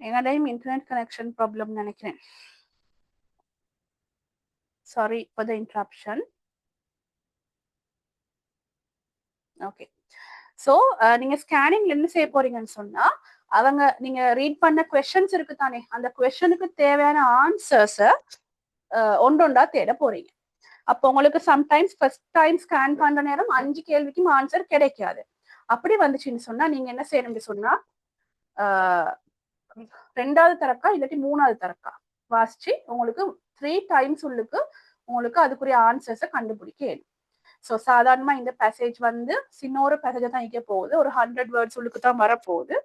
எங்கடையும் internet connection problem நினைக்கிறேன். Sorry for the interruption. Okay. So நீங்க ஸ்கேனிங்ல என்ன செய்ய போறீங்கன்னு சொன்னா, அவங்க நீங்க ரீட் பண்ண கொஸ்டின்ஸ் இருக்கு தானே, அந்த கொஸ்டினுக்கு தேவையான ஆன்சர்ஸை ஒன்றொண்டா தேட போறீங்க. அப்போ உங்களுக்கு சம்டைம்ஸ் ஃபர்ஸ்ட் டைம் ஸ்கேன் பண்ற நேரம் 5 கேள்விக்கும் ஆன்சர் கிடைக்காது. அப்படி வந்துச்சுன்னு சொன்னா நீங்க என்ன செய்யணும்னு சொன்னா, ரெண்டாவது தரக்கா இல்லாட்டி மூணாவது தரக்கா வாசிச்சு உங்களுக்கு 3 டைம்ஸ் உள்ளுக்கு உங்களுக்கு அதுக்குரிய ஆன்சர்ஸை கண்டுபிடிக்க. ஸோ சாதாரணமா இந்த பேசேஜ் வந்து சின்னொரு பேசேஜை தான் இங்க போகுது, ஒரு 100 வேர்ட்ஸ் உள்ளுக்கு தான் வரப்போகுது.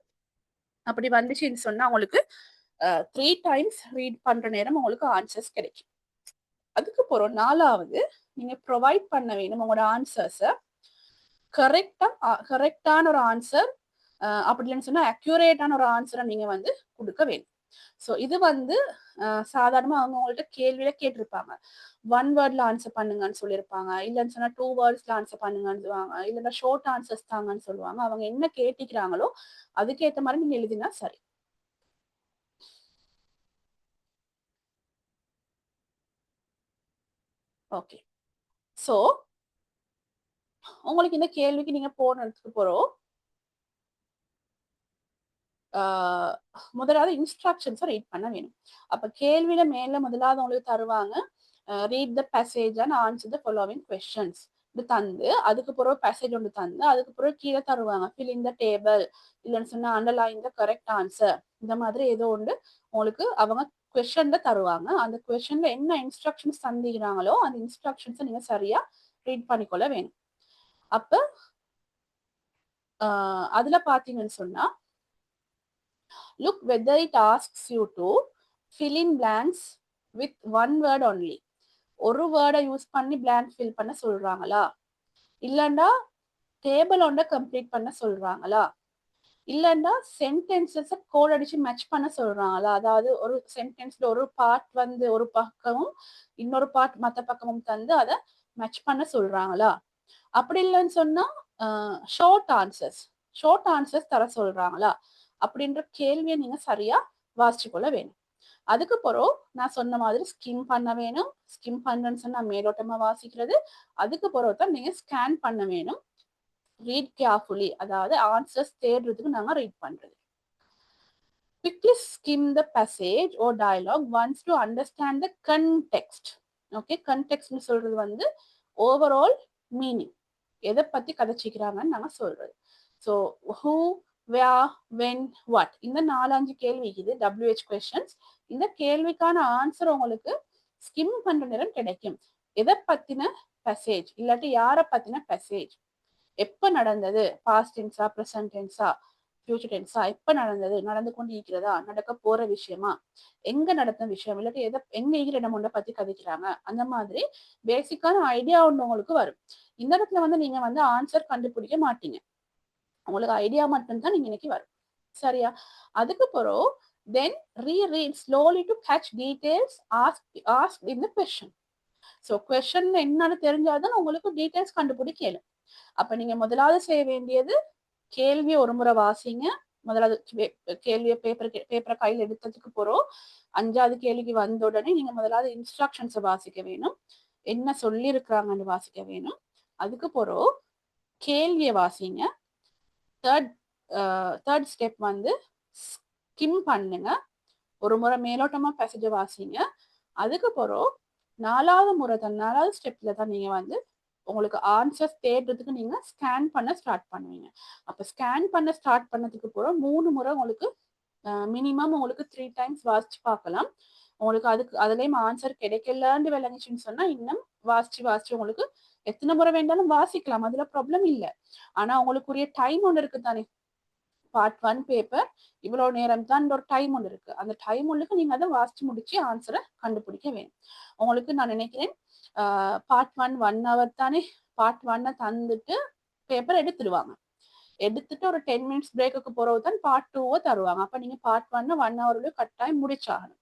அப்படி வந்துச்சுன்னு சொன்னா உங்களுக்கு 3 டைம்ஸ் ரீட் பண்ற நேரம் உங்களுக்கு ஆன்சர்ஸ் கிடைக்கும். அதுக்கு போறோம் நாலாவது, நீங்க ப்ரொவைட் பண்ண வேணும் உங்களோட ஆன்சர்ஸை கரெக்டான ஒரு ஆன்சர், அப்படி இல்லைன்னு சொன்னா அக்யூரேட்டான ஒரு ஆன்சரை நீங்க வந்து கொடுக்க வேணும். ஸோ இது வந்து சாதாரணமாக அவங்க உங்கள்கிட்ட கேள்வியில கேட்டிருப்பாங்க, 1 வேர்ட்ல ஆன்சர் பண்ணுங்கன்னு சொல்லியிருப்பாங்க, இல்லைன்னு சொன்னா 2 வேர்ட்ஸ்ல ஆன்சர் பண்ணுங்கன்னு சொல்லுவாங்க, இல்லைன்னா ஷார்ட் ஆன்சர்ஸ் தாங்கன்னு சொல்லுவாங்க. அவங்க என்ன கேட்டிக்கிறாங்களோ அதுக்கேற்ற மாதிரி நீங்க எழுதினா சரி. ஓகே. ஸோ உங்களுக்கு இந்த கேள்விக்கு நீங்க போனதுக்கு போறோம், முதலாவது இன்ஸ்ட்ரக்ஷன்ஸை ரீட் பண்ண வேணும். அப்ப கேள்வியில மேல முதலாவது உங்களுக்கு தருவாங்க, read the passage and answer the following questions தந்து, அதுக்கு பிறகு பேசேஜ் ஒன்று தந்து, அதுக்கு பிறகு கீழே தருவாங்க ஃபில் இன் த டேபிள், இல்லைன்னு சொன்னா அண்டர்லைன் த கரெக்ட் ஆன்சர். இந்த மாதிரி ஏதோ ஒன்று உங்களுக்கு அவங்க கொஸ்டின்ல தருவாங்க. அந்த கொஸ்டின்ல என்ன இன்ஸ்ட்ரக்ஷன்ஸ் தந்திக்கிறாங்களோ அந்த இன்ஸ்ட்ரக்ஷன்ஸை நீங்க சரியா ரீட் பண்ணிக்கொள்ள வேணும். அப்ப அதுல பாத்தீங்கன்னு சொன்னா, look whether it asks you to fill in blanks with one word only. ஒரு வேர்டை யூஸ் பண்ணி blank fill பண்ண சொல்றாங்களா, இல்லைன்னா டேபிள் ஒன்றை கம்ப்ளீட் பண்ண சொல்றாங்களா, இல்லைன்னா சென்டென்சஸ் கோட் அடிச்சு மேட்ச் பண்ண சொல்றாங்களா. அதாவது ஒரு சென்டென்ஸ்ல ஒரு பார்ட் வந்து ஒரு பக்கமும் இன்னொரு பார்ட் மற்ற பக்கமும் தந்து அதை மேட்ச் பண்ண சொல்றாங்களா. அப்படி இல்லைன்னு சொன்னா ஷார்ட் ஆன்சர்ஸ் தர சொல்றாங்களா அப்படின்ற கேள்வியை நீங்க சரியா வாசிச்சு கொள்ள வேணும். அதுக்கு பிறகு நான் சொன்ன மாதிரி ஸ்கிம் பண்ண வேணும். ஸ்கிம் பண்றேன்னு சொன்னா மேலோட்டமா வாசிக்கிறது. அதுக்கு பிறகு தான் நீங்க ஸ்கேன் பண்ண வேணும். ரீட் கேர்ஃபுல்லி, அதாவது ஆன்சர்ஸ் தேடுறதுக்கு நாங்க ரீட் பண்றது. quickly skim the passage or dialogue once to understand the context. Okay, கண்டெக்ஸ்ட்னு சொல்றது வந்து ஓவரால் மீனிங், எதை பத்தி கதைச்சிக்கிறாங்கன்னு நாங்க சொல்றது. So who, where, when, what, இந்த 4-5 கேள்வி இது WH கொஸ்டின்ஸ். இந்த கேள்விக்கான ஆன்சர் உங்களுக்கு ஸ்கிம் பண்ற நேரம் கிடைக்கும். எதை பத்தின மெசேஜ், இல்லாட்டி யாரை பத்தின மெசேஜ், எப்ப நடந்தது, பாஸ்ட் டென்ஸா, ப்ரெசன்ட் டென்ஸா, ஃபியூச்சர் டென்ஸா, எப்ப நடந்தது, நடந்து கொண்டு இருக்கிறதா, நடக்க போற விஷயமா, எங்க நடந்த விஷயம், இல்லாட்டி எதை எங்க இருக்கிற இடம் ஒன்றை பத்தி கதைக்கிறாங்க, அந்த மாதிரி பேசிக்கான ஐடியா ஒன்று உங்களுக்கு வரும். இந்த இடத்துல வந்து நீங்க வந்து ஆன்சர் கண்டுபிடிக்க மாட்டீங்க, உங்களுக்கு ஐடியா மட்டும்தான் நீங்க இன்னைக்கு வரும். சரியா? அதுக்கு பிறகு then reread slowly to catch details asked in the question. So question என்னன்னு தெரிஞ்சாதான் உங்களுக்கு டீடைல்ஸ் கண்டுபிடிக்கலும். அப்ப நீங்க முதலாவது செய்ய வேண்டியது, கேள்வியை ஒரு முறை வாசிங்க. முதலாவது கேள்வியை பேப்பரை கையில் எடுத்ததுக்கு போறோம், 5வது கேள்விக்கு வந்த உடனே நீங்க முதலாவது இன்ஸ்ட்ரக்ஷன்ஸை வாசிக்க வேணும், என்ன சொல்லி இருக்கிறாங்கன்னு வாசிக்க வேணும். அதுக்கு போறோம் கேள்வியை வாசிங்க. தேர்ட் ஸ்டெப் வந்து ஸ்கிம் பண்ணுங்க, ஒரு முறை மேலோட்டமா பேசேஜை வாசிங்க. அதுக்கு போறோம் 4வது ஸ்டெப்ல தான் நீங்க வந்து உங்களுக்கு ஆன்சர்ஸ் தேடுறதுக்கு நீங்க ஸ்கேன் பண்ண ஸ்டார்ட் பண்ணுவீங்க. அப்ப ஸ்கேன் பண்ண ஸ்டார்ட் பண்ணதுக்கு போறோம் 3 முறை உங்களுக்கு மினிமம் உங்களுக்கு 3 டைம்ஸ் வாசிச்சு பார்க்கலாம். உங்களுக்கு அதுலயும் ஆன்சர் கிடைக்கலன்னு விளங்குச்சுன்னு சொன்னா இன்னும் வாசிச்சு உங்களுக்கு எத்தனை முறை வேண்டாலும் வாசிக்கலாம், அதுல ப்ராப்ளம் இல்லை. ஆனா உங்களுக்குரிய டைம் ஒன்று இருக்கு தானே, பார்ட் 1 பேப்பர் இவ்வளவு நேரம் தான் ஒரு டைம் ஒன்று இருக்கு, அந்த டைம் ஒன்றுக்கு நீங்க அதை வாசிச்சு முடிச்சு ஆன்சரை கண்டுபிடிக்க வேணும். உங்களுக்கு நான் நினைக்கிறேன் பார்ட் 1 hour தானே, பார்ட் 1 தந்துட்டு பேப்பர் எடுத்துட்டு ஒரு 10 minutes பிரேக்குக்கு போறவு தான் பார்ட் 2 தருவாங்க. அப்ப நீங்க பார்ட் 1 hour கட்டாயம் முடிச்சாகணும்.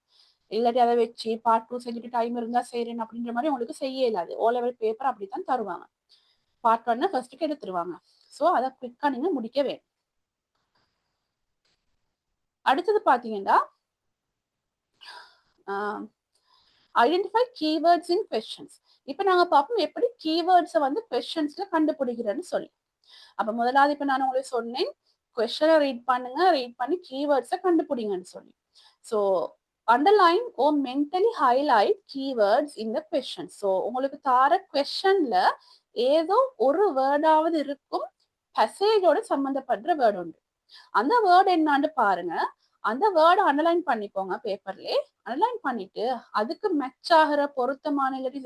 இல்லாட்டி அதை வச்சு பார்ட் 2 செஞ்சுட்டு டைம் இருந்தா செய்யறேன் அப்படின்ற மாதிரி உங்களுக்கு செய்ய இல்லாது. O level பேப்பர் அப்படித்தான் தருவாங்க. பார்ட் 1 ஃபர்ஸ்ட்டுக்கு எடுத்துருவாங்க. ஸோ அதை குவிக்கா நீங்க முடிக்க வேணும். அடுத்தது பாத்தீங்கன்னா ஐடென்டிஃபை கீவேர்ட்ஸ் இன் கொஸ்டின்ஸ். இப்ப நாங்க பார்ப்போம் எப்படி கீவேர்ட்ஸை வந்து கொஸ்டின்ஸ்ல கண்டுபிடிக்கிறேன்னு சொல்லி. அப்ப முதலாவது இப்ப நான் உங்களுக்கு சொன்னேன் கொஸ்டினை ரீட் பண்ணுங்க, ரீட் பண்ணி கீவேர்ட்ஸை கண்டுபிடிங்கன்னு சொல்லி. So underline or mentally highlight keywords in the question. So உங்களுக்கு தார கொஸ்டின்ல ஏதோ ஒரு வேர்டாவது இருக்கும் பசேஜோட சம்பந்தப்படுற வேர்டு உண்டு. அந்த வேர்டு என்னான்னு பாருங்க. அந்த வேர்டை அண்டர்லைன் பண்ணிக்கோங்க பேப்பர்லயே. அண்டர்லைன் பண்ணிட்டு அதுக்கு மேட்ச் ஆகிற பொருத்தமான இல்லாட்டி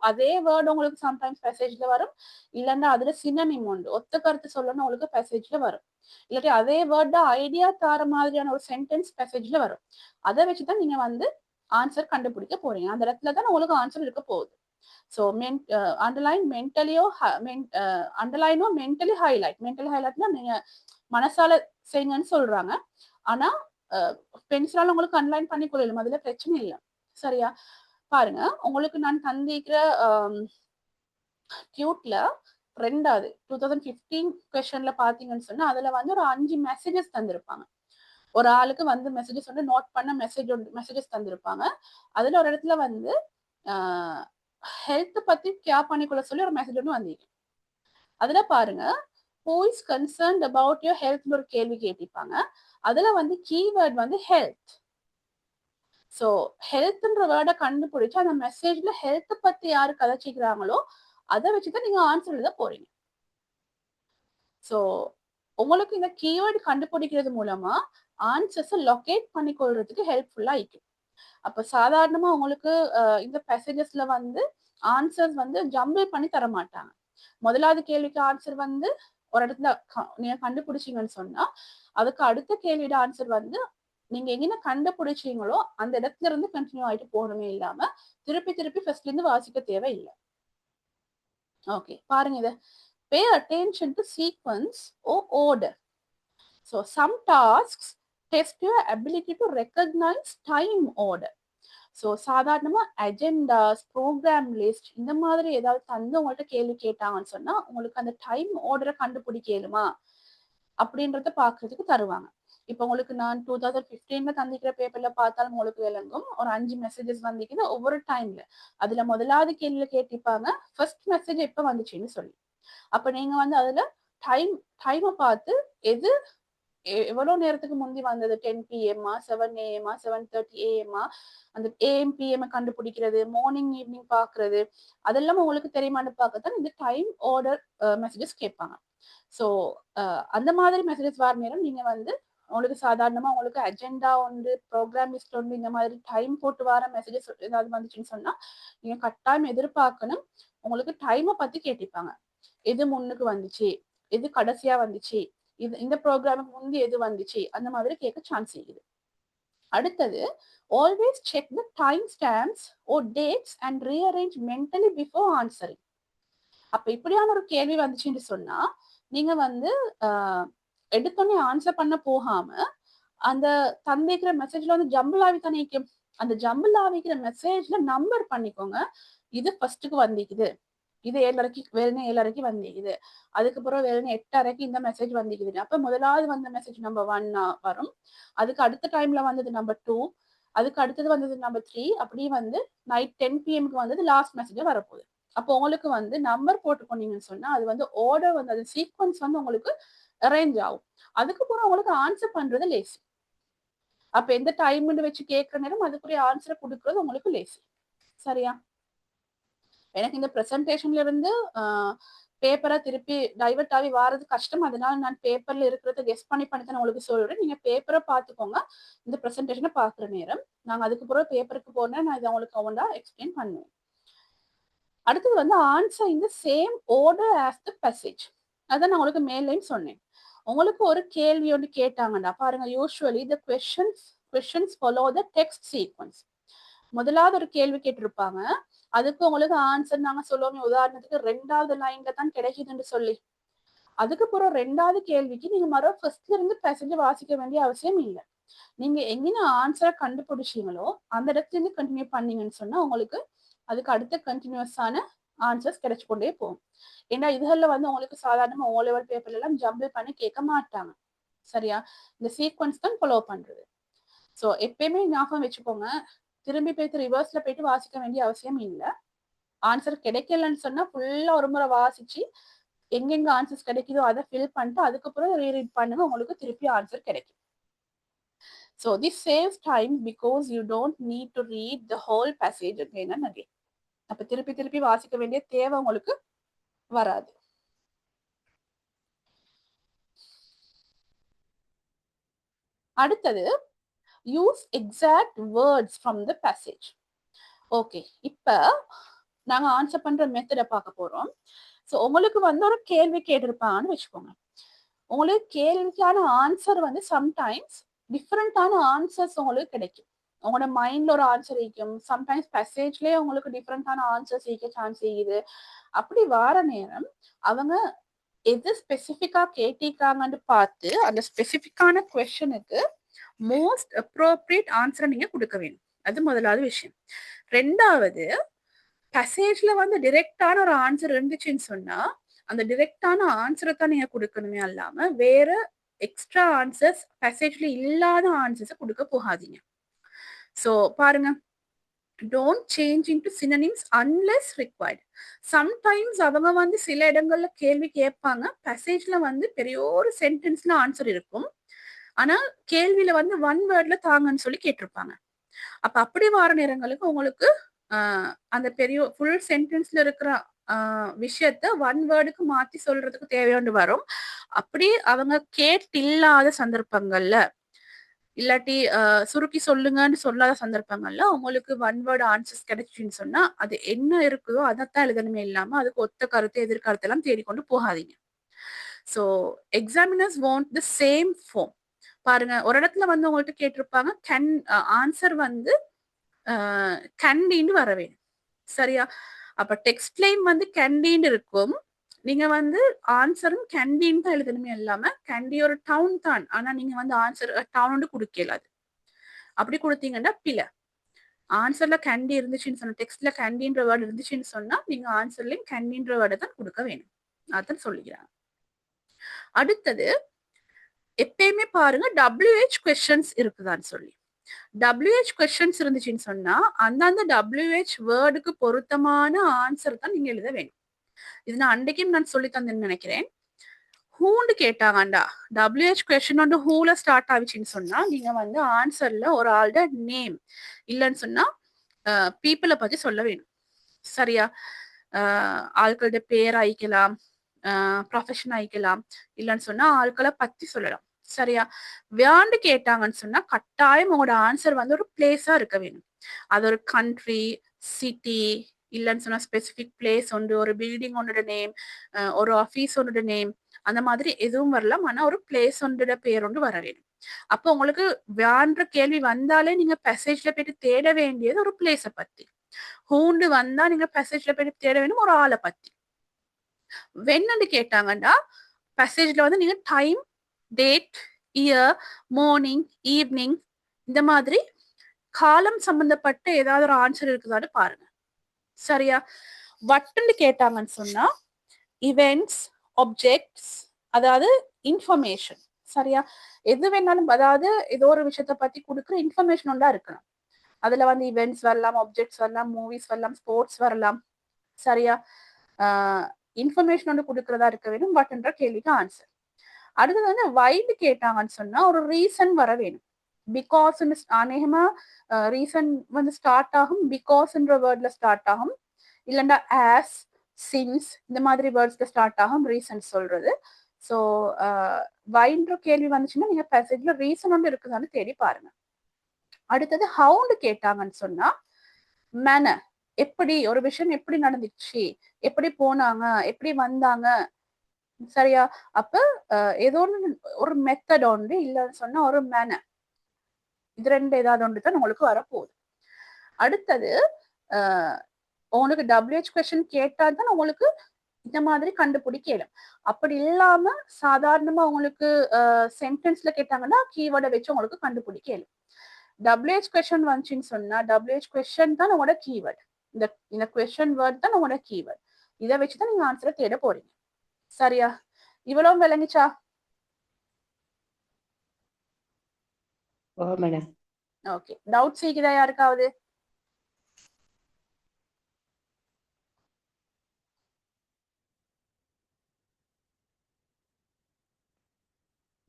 அதே வேர்டு உங்களுக்கு சம்டைம்ஸ் மெசேஜ்ல வரும், இல்லைன்னா அதுல சினனிம் உண்டு, ஒத்த கருத்து சொல்லணும் உங்களுக்கு மெசேஜ்ல வரும். இல்லாட்டி அதே வேர்ட ஐடியா தார மாதிரியான ஒரு சென்டென்ஸ் மெசேஜ்ல வரும். அதை வச்சுதான் நீங்க வந்து ஆன்சர் கண்டுபிடிக்க போறீங்க. அந்த இடத்துல தான் உங்களுக்கு ஆன்சர் இருக்க போகுது. ஸோ அண்டர்லைன் மென்டலியோ அண்டர்லைனோ மென்டலி ஹைலைட். மென்டலி ஹைலைட்னா நீங்க மனசால செய்யுங்கன்னு சொல்றாங்க. ஆனா பென்சிலால உங்களுக்கு அண்டர்லைன் பண்ணி கொள்ளலாம், அதுல பிரச்சனை இல்லை. சரியா? பாருங்க, உங்களுக்கு நான் தந்திக்கிற டியூட்ல ரெண்டாவது 2015 கொஸ்டின்ல பாத்தீங்கன்னு சொன்னா அதுல வந்து ஒரு 5 மெசேஜஸ் தந்திருப்பாங்க. ஒரு ஆளுக்கு வந்து மெசேஜஸ் வந்து நோட் பண்ண மெசேஜஸ் தந்திருப்பாங்க. அதுல ஒரு இடத்துல வந்து ஹெல்த் பத்தி கேர் பண்ணிக்கொள்ள சொல்லி ஒரு மெசேஜ் ஒன்று வந்தீங்க. அதுல பாருங்க, who is concerned about your health ஒரு கேள்வி கேட்டிருப்பாங்க. அதுல வந்து கீவேர்ட் வந்து ஹெல்த். ஸோ ஹெல்த்ன்ற வேர்டை கண்டுபிடிச்சு அந்த மெசேஜ்ல ஹெல்த் பத்தி யாரு கதைச்சிக்கிறாங்களோ அதை வச்சுதான் நீங்க ஆன்சர் எழுத போறீங்க. ஸோ உங்களுக்கு இந்த கீவேர்டு கண்டுபிடிக்கிறது மூலமா ஆன்சர்ஸ் லொகேட் பண்ணி கொள்றதுக்கு ஹெல்ப்ஃபுல்லா இருக்கு. அப்ப சாதாரணமா உங்களுக்கு இந்த மெசேஜஸ்ல வந்து ஆன்சர்ஸ் வந்து ஜம்பிள் பண்ணி தர மாட்டாங்க. முதலாவது கேள்விக்கு ஆன்சர் வந்து ஒரு இடத்துல நீங்க கண்டுபிடிச்சீங்கன்னு சொன்னா அதுக்கு அடுத்த கேள்வியோட ஆன்சர் வந்து நீங்க எங்க கண்டுபிடிச்சீங்களோ அந்த இடத்துல இருந்து கண்டினியூ ஆயிட்டு போகணுமே இல்லாம திருப்பி திருப்பி ஃபர்ஸ்ட்ல இருந்து வாசிக்க தேவையில்லை. ஓகே, பாருங்க இத. Pay attention to sequence or order. So some tasks test your ability to recognize time order. So சாதாரணமா அஜெண்டாஸ், ப்ரோக்ராம் லிஸ்ட் இந்த மாதிரி ஏதாவது தந்து உங்கள்கிட்ட கேள்வி கேட்டாங்கன்னு சொன்னா உங்களுக்கு அந்த டைம் ஆர்டரை கண்டுபிடிக்கலுமா அப்படின்றத பாக்குறதுக்கு தருவாங்க. இப்போ உங்களுக்கு நான் 2015 தந்திக்கிற பேப்பர்ல பார்த்தாலும் உங்களுக்கு விளங்கும். ஒரு 5 மெசேஜஸ் வந்திக்குது ஒவ்வொரு டைம்ல. அதுல முதலாவது கேள்வியில கேட்டிருப்பாங்க ஃபர்ஸ்ட் மெசேஜ் எப்ப வந்துச்சுன்னு சொல்லி. அப்ப நீங்க வந்து அதுல டைமை பார்த்து எது எவ்வளவு நேரத்துக்கு முந்தி வந்தது, 10 PM 7 AM 7:30 AM அந்த AM PM கண்டுபிடிக்கிறது, மார்னிங் ஈவினிங் பாக்குறது, அதெல்லாம் உங்களுக்கு தெரியுமான்னு பார்க்கத்தான் இந்த டைம் ஆர்டர் மெசேஜஸ் கேட்பாங்க. ஸோ அந்த மாதிரி மெசேஜஸ் வர நேரம் நீங்க வந்து உங்களுக்கு சாதாரணமா உங்களுக்கு அஜெண்டா உண்டு, ப்ரோக்ராம் லிஸ்ட் உண்டு, இந்த மாதிரி டைம் போட்டு வர மெசேஜஸ் ஏதாவது வந்துச்சுன்னு சொன்னா நீங்க கட்டாயம் எதிர்பார்க்கணும். உங்களுக்கு டைமை பத்தி கேட்டிருப்பாங்க. எது முன்னுக்கு வந்துச்சு, எது கடைசியா வந்துச்சு, இது இந்த ப்ரோக்ராமுக்கு முந்தி எது வந்துச்சு, அந்த மாதிரி கேட்க சான்ஸ் இருக்குது. அடுத்தது always check the timestamps or dates and rearrange mentally before answering. அப்ப இப்படியான ஒரு கேள்வி வந்துச்சுன்னு சொன்னா நீங்க வந்து எடுத்தோடனே ஆன்சர் பண்ண போகாம அந்த தந்திக்கிற மெசேஜ்ல வந்து ஜம்பிள் ஆகி தானே இருக்கும். அந்த ஜம்பிள் ஆகிக்கிற மெசேஜ்ல நம்பர் பண்ணிக்கோங்க. இது ஃபர்ஸ்ட்டுக்கு வந்திக்குது, இது 7:30 வேணும்னு 7:30 வந்திக்குது, அதுக்கப்புறம் வேணும்னு 8:30 இந்த மெசேஜ் வந்திக்குது. அப்ப முதலாவது வந்த மெசேஜ் நம்பர் 1 வரும், அதுக்கு அடுத்த டைம்ல வந்தது நம்பர் 2, அதுக்கு அடுத்தது வந்தது நம்பர் 3, அப்படியே வந்து நைட் 10 PMக்கு வந்தது லாஸ்ட் மெசேஜ் வரப்போகுது. அப்போ உங்களுக்கு வந்து நம்பர் போட்டுக்கொண்டீங்கன்னு சொன்னா அது வந்து ஆர்டர் வந்து அது சீக்வன்ஸ் வந்து உங்களுக்கு அரேஞ்ச் ஆகும். அதுக்கப்புறம் உங்களுக்கு ஆன்சர் பண்றது லேசி. அப்ப எந்த டைம்னு வச்சு கேட்கிற நேரம் அதுக்குரிய ஆன்சரை கொடுக்கறது உங்களுக்கு லேசி. சரியா? எனக்கு இந்த பிரசன்டேஷன்ல இருந்து பேப்பரை திருப்பி டைவர்ட் ஆகி வாரது கஷ்டம். அதனால நான் பேப்பர்ல இருக்கிறத கெஸ் பண்ணி தான் உங்களுக்கு சொல்றேன். நீங்க பேப்பரை பார்த்துக்கோங்க. இந்த பிரசன்டேஷனை பார்க்குற நேரம் நாங்க அதுக்கப்புறம் பேப்பருக்கு போனேன், நான் இதை உங்களுக்கு ஒவ்வொன்றா எக்ஸ்பிளைன் பண்ணுவேன். அடுத்தது வந்து ஆன்சர் இந்த same order as the message. அதான் நான் உங்களுக்கு மேலையும் சொன்னேன். உங்களுக்கு ஒரு கேள்வி ஒன்று கேட்டாங்கடா பாருங்க, usually the questions follow the text sequence. முதலாவது ஒரு கேள்வி கேட்டிருப்பாங்க, அதுக்கு உங்களுக்கு ஆன்சர் நாங்க சொல்லுவோம். உதாரணத்துக்கு 2வது லைன்ல தான் கிடைக்குதுன்னு சொல்லி அதுக்கப்புறம் 2வது கேள்விக்கு நீங்க மறுபடியும் ஃபர்ஸ்ட்ல இருந்து மெசேஜ் வாசிக்க வேண்டிய அவசியம் இல்லை. நீங்க எங்கன்னா ஆன்சரை கண்டுபிடிச்சீங்களோ அந்த இடத்துல இருந்து கண்டினியூ பண்ணீங்கன்னு சொன்னா உங்களுக்கு அதுக்கு அடுத்த கண்டினியூஸான ஆன்சர்ஸ் கிடைச்சு கொண்டே போகும். ஏன்னா இதுல வந்து உங்களுக்கு சாதாரணமா ஓ லெவல் பேப்பர்ல எல்லாம் ஜம்பிள் பண்ணி கேட்க மாட்டாங்க. சரியா? இந்த சீக்வன்ஸ் தான் ஃபாலோ பண்றது. ஸோ எப்பயுமே ஞாபகம் வச்சுக்கோங்க, திரும்பி போயிட்டு ரிவர்ஸ்ல போயிட்டு வாசிக்க வேண்டிய அவசியம் இல்ல. ஆன்சர் கிடைக்கலன்னு சொன்னா ஃபுல்லா ஒரு முறை வாசிச்சு எங்கெங்க ஆன்சர்ஸ் கிடைக்குதோ அதை ஃபில் பண்ணிட்டு அதுக்கப்புறம் ரீரீட் பண்ணுங்க, உங்களுக்கு திருப்பி ஆன்சர் கிடைக்கும். So this saves time because you don't need to read the whole passage again and again. அப்ப திருப்பி திருப்பி வாசிக்க வேண்டிய தேவை உங்களுக்கு வராது. அடுத்தது use exact words from the passage. Okay, இப்ப நாங்க ஆன்சர் பண்ற மெத்தடை பார்க்க போறோம். ஸோ உங்களுக்கு வந்து ஒரு கேள்வி கேட்டிருப்பான்னு வச்சுக்கோங்க. உங்களுக்கு கேள்விக்கான ஆன்சர் வந்து சம்டைம்ஸ் டிஃப்ரெண்டான ஆன்சர்ஸ் உங்களுக்கு கிடைக்கும். உங்களோட மைண்ட்ல ஒரு ஆன்சர் இருக்கும், சம்டைம்ஸ் மெசேஜ்லயே உங்களுக்கு டிஃப்ரெண்டான ஆன்சர்ஸ் இருக்க சான்ஸ் இருக்குது. அப்படி வார நேரம் அவங்க எது ஸ்பெசிஃபிக்கா கேட்டிருக்காங்கன்னு பார்த்து அந்த ஸ்பெசிஃபிக்கான கொஸ்டனுக்கு மோஸ்ட் அப்ரோப்ரியேட் ஆன்சரை நீங்க கொடுக்க வேணும். அது முதலாவது விஷயம். ரெண்டாவது, பேசேஜ்ல வந்து டிரெக்டான ஒரு ஆன்சர் இருந்துச்சுன்னு சொன்னா அந்த டிரெக்டான ஆன்சரை தான் நீங்க கொடுக்கணுமே அல்லாம வேற எக்ஸ்ட்ரா ஆன்சர்ஸ் பேசேஜ்ல இல்லாத ஆன்சர்ஸை கொடுக்க போகாதீங்க. ஸோ பாருங்க, don't change into synonyms unless required. Sometimes அவங்க வந்து சில இடங்கள்ல கேள்வி கேட்பாங்க, பேசேஜ்ல வந்து பெரிய ஒரு சென்டென்ஸ்ல ஆன்சர் இருக்கும், ஆனா கேள்வியில வந்து ஒன் வேர்ட்ல தாங்கன்னு சொல்லி கேட்டிருப்பாங்க. அப்ப அப்படி வார நேரங்களுக்கு உங்களுக்கு அந்த பெரிய ஃபுல் சென்டென்ஸ்ல இருக்கிற விஷயத்த ஒன் வேர்டுக்கு மாத்தி சொல்றதுக்கு தேவையாண்டு வரும். அப்படி அவங்க கேட்டில்லாத சந்தர்ப்பங்கள்ல இல்லாட்டி சுருக்கி சொல்லுங்கன்னு சொல்லாத சந்தர்ப்பங்கள்ல உங்களுக்கு ஒன் வேர்டு ஆன்சர்ஸ் கிடைச்சுன்னு சொன்னா அது என்ன இருக்குதோ அதைத்தான் எழுதணுமே இல்லாம அதுக்கு ஒத்த கருத்து எதிர்கருத்து எல்லாம் தேடிக்கொண்டு போகாதீங்க. So examiners want the same form. பாருங்க, ஒரு இடத்துல வந்து உங்கள்கிட்ட கேட்டிருப்பாங்க கேன் ஆன்சர் வந்து கேண்டீன் வர வேணும், சரியா? அப்ப டெக்ஸ்ட் லைன் வந்து கேண்டீன் இருக்கும், நீங்க வந்து ஆன்சரும் கேண்டீன் தான் எழுதணுமே இல்லாம கேண்டி ஒரு டவுன் தான், ஆனா நீங்க வந்து ஆன்சர் டவுன் கொடுக்கலாது. அப்படி கொடுத்தீங்கன்னா பில. ஆன்சர்ல கேண்டி இருந்துச்சுன்னு சொன்னா, டெக்ஸ்ட்ல கேண்டின்ற வேர்டு இருந்துச்சுன்னு சொன்னா நீங்க ஆன்சர்லயும் கேண்டின்ற வேர்டை தான் கொடுக்க வேணும். அதான் சொல்லிக்கிறாங்க. அடுத்தது, எப்பயுமே பாருங்க WH கொஸ்டின்ஸ் இருக்குதான்னு சொல்லி. WH கொஸ்டின்ஸ் இருந்துச்சுன்னு சொன்னா அந்தந்த WH வேர்டுக்கு பொருத்தமான ஆன்சர் தான் நீங்க எழுத வேணும். இது நான் அன்றைக்கும் நான் சொல்லி தந்தேன்னு நினைக்கிறேன். ஹூன்னு கேட்டாங்கண்டா, WH கொஸ்டின் வந்து ஹூல ஸ்டார்ட் ஆகிச்சுன்னு சொன்னா நீங்க வந்து ஆன்சர்ல ஒரு ஆளோட நேம் இல்லைன்னு சொன்னா பீப்புளை பத்தி சொல்ல வேணும், சரியா? ஆட்களோட பேர் ஆயிக்கலாம், ப்ரொஃபஷன் ஆயிக்கலாம், இல்லைன்னு சொன்னா ஆட்களை பத்தி சொல்லலாம், சரியா? வியாண்டு கேட்டாங்கன்னு சொன்னா கட்டாயம் உங்களோட ஆன்சர் வந்து ஒரு பிளேஸா இருக்க வேணும். அது ஒரு கண்ட்ரி, சிட்டி, இல்லைன்னு சொன்னா ஸ்பெசிபிக் பிளேஸ் ஒன்று, ஒரு பில்டிங் ஒன்னோட நேம், ஒரு ஆஃபீஸ் ஒன்னோட நேம், அந்த மாதிரி எதுவும் வரலாம், ஆனா ஒரு பிளேஸ் ஒன்றோட பேர் ஒன்று வர வேணும். அப்போ உங்களுக்கு வியான்ற கேள்வி வந்தாலே நீங்க பேசேஜ்ல போயிட்டு தேட வேண்டியது ஒரு பிளேஸை பத்தி. ஹூண்டு வந்தா நீங்க பேசேஜ்ல போயிட்டு தேட வேணும் ஒரு ஆளை பத்தி. வென்னு கேட்டாங்கன்னா பேசேஜ்ல வந்து நீங்க time, date, year, morning, evening, இந்த மாதிரி காலம் சம்பந்தப்பட்ட ஏதாவது ஒரு ஆன்சர் இருக்குதான்னு பாருங்க, சரியா? வட்டுன்னு கேட்டாங்கன்னு சொன்னா இவெண்ட்ஸ், ஆப்ஜெக்ட்ஸ், அதாவது இன்ஃபர்மேஷன், சரியா? எது வேணாலும், அதாவது ஏதோ ஒரு விஷயத்த பத்தி கொடுக்குற இன்ஃபர்மேஷன் ஒன்றா இருக்கணும். அதுல வந்து இவெண்ட்ஸ் வரலாம், ஆப்ஜெக்ட்ஸ் வரலாம், மூவிஸ் வரலாம், ஸ்போர்ட்ஸ் வரலாம், சரியா? இன்ஃபர்மேஷன் ஒன்று கொடுக்கறதா இருக்க வேணும் வட்டுன்ற கேள்விக்கு ஆன்சர். அடுத்தது வந்து வைன்னு கேட்டாங்கன்னு சொன்னா ஒரு ரீசன் வர வேணும். பிகாஸ் அநேகமா ரீசன் வந்து ஸ்டார்ட் ஆகும், பிகாஸ்ன்ற வேர்ட்ல ஸ்டார்ட் ஆகும், இல்லைன்னா ஆஸ், சின்ஸ், இந்த மாதிரி வேர்ட்ஸ்ல ஸ்டார்ட் ஆகும் ரீசன் சொல்றது. ஸோ வைன்ற கேள்வி வந்துச்சுன்னா நீங்க பேசேஜ்ல ரீசன் ஒன்று இருக்குதான்னு தேடி பாருங்க. அடுத்தது ஹவுன்னு கேட்டாங்கன்னு சொன்னா மேனர், எப்படி ஒரு விஷயம் எப்படி நடந்துச்சு, எப்படி போனாங்க, எப்படி வந்தாங்க, சரியா? அப்ப ஏதோ ஒரு மெத்தட் ஒன்று இல்லைன்னு சொன்னா ஒரு மேனர், இது ரெண்டு ஏதாவது ஒன்று தான் உங்களுக்கு வரப்போகுது. அடுத்தது உங்களுக்கு WH கொஸ்டின் கேட்டா தான் உங்களுக்கு இந்த மாதிரி கண்டுபிடிக்கலாம். அப்படி இல்லாம சாதாரணமா உங்களுக்கு சென்டென்ஸ்ல கேட்டாங்கன்னா கீவேர்டை வச்சு உங்களுக்கு கண்டுபிடிக்கலாம். WH கொஸ்டின் வந்துச்சுன்னு சொன்னா WH கொஸ்டின் தான் உங்களோட கீவேர்டு, இந்த கொஸ்டின் வேர்ட் தான் உங்களோட கீவேர்டு. இதை வச்சுதான் நீங்க ஆன்சரை தேட போறீங்க, சரியா? இவ்வளவு விளங்குச்சா? மேடம். ஓகே, டவுட்ஸ் இருக்குதா யாருக்காவது?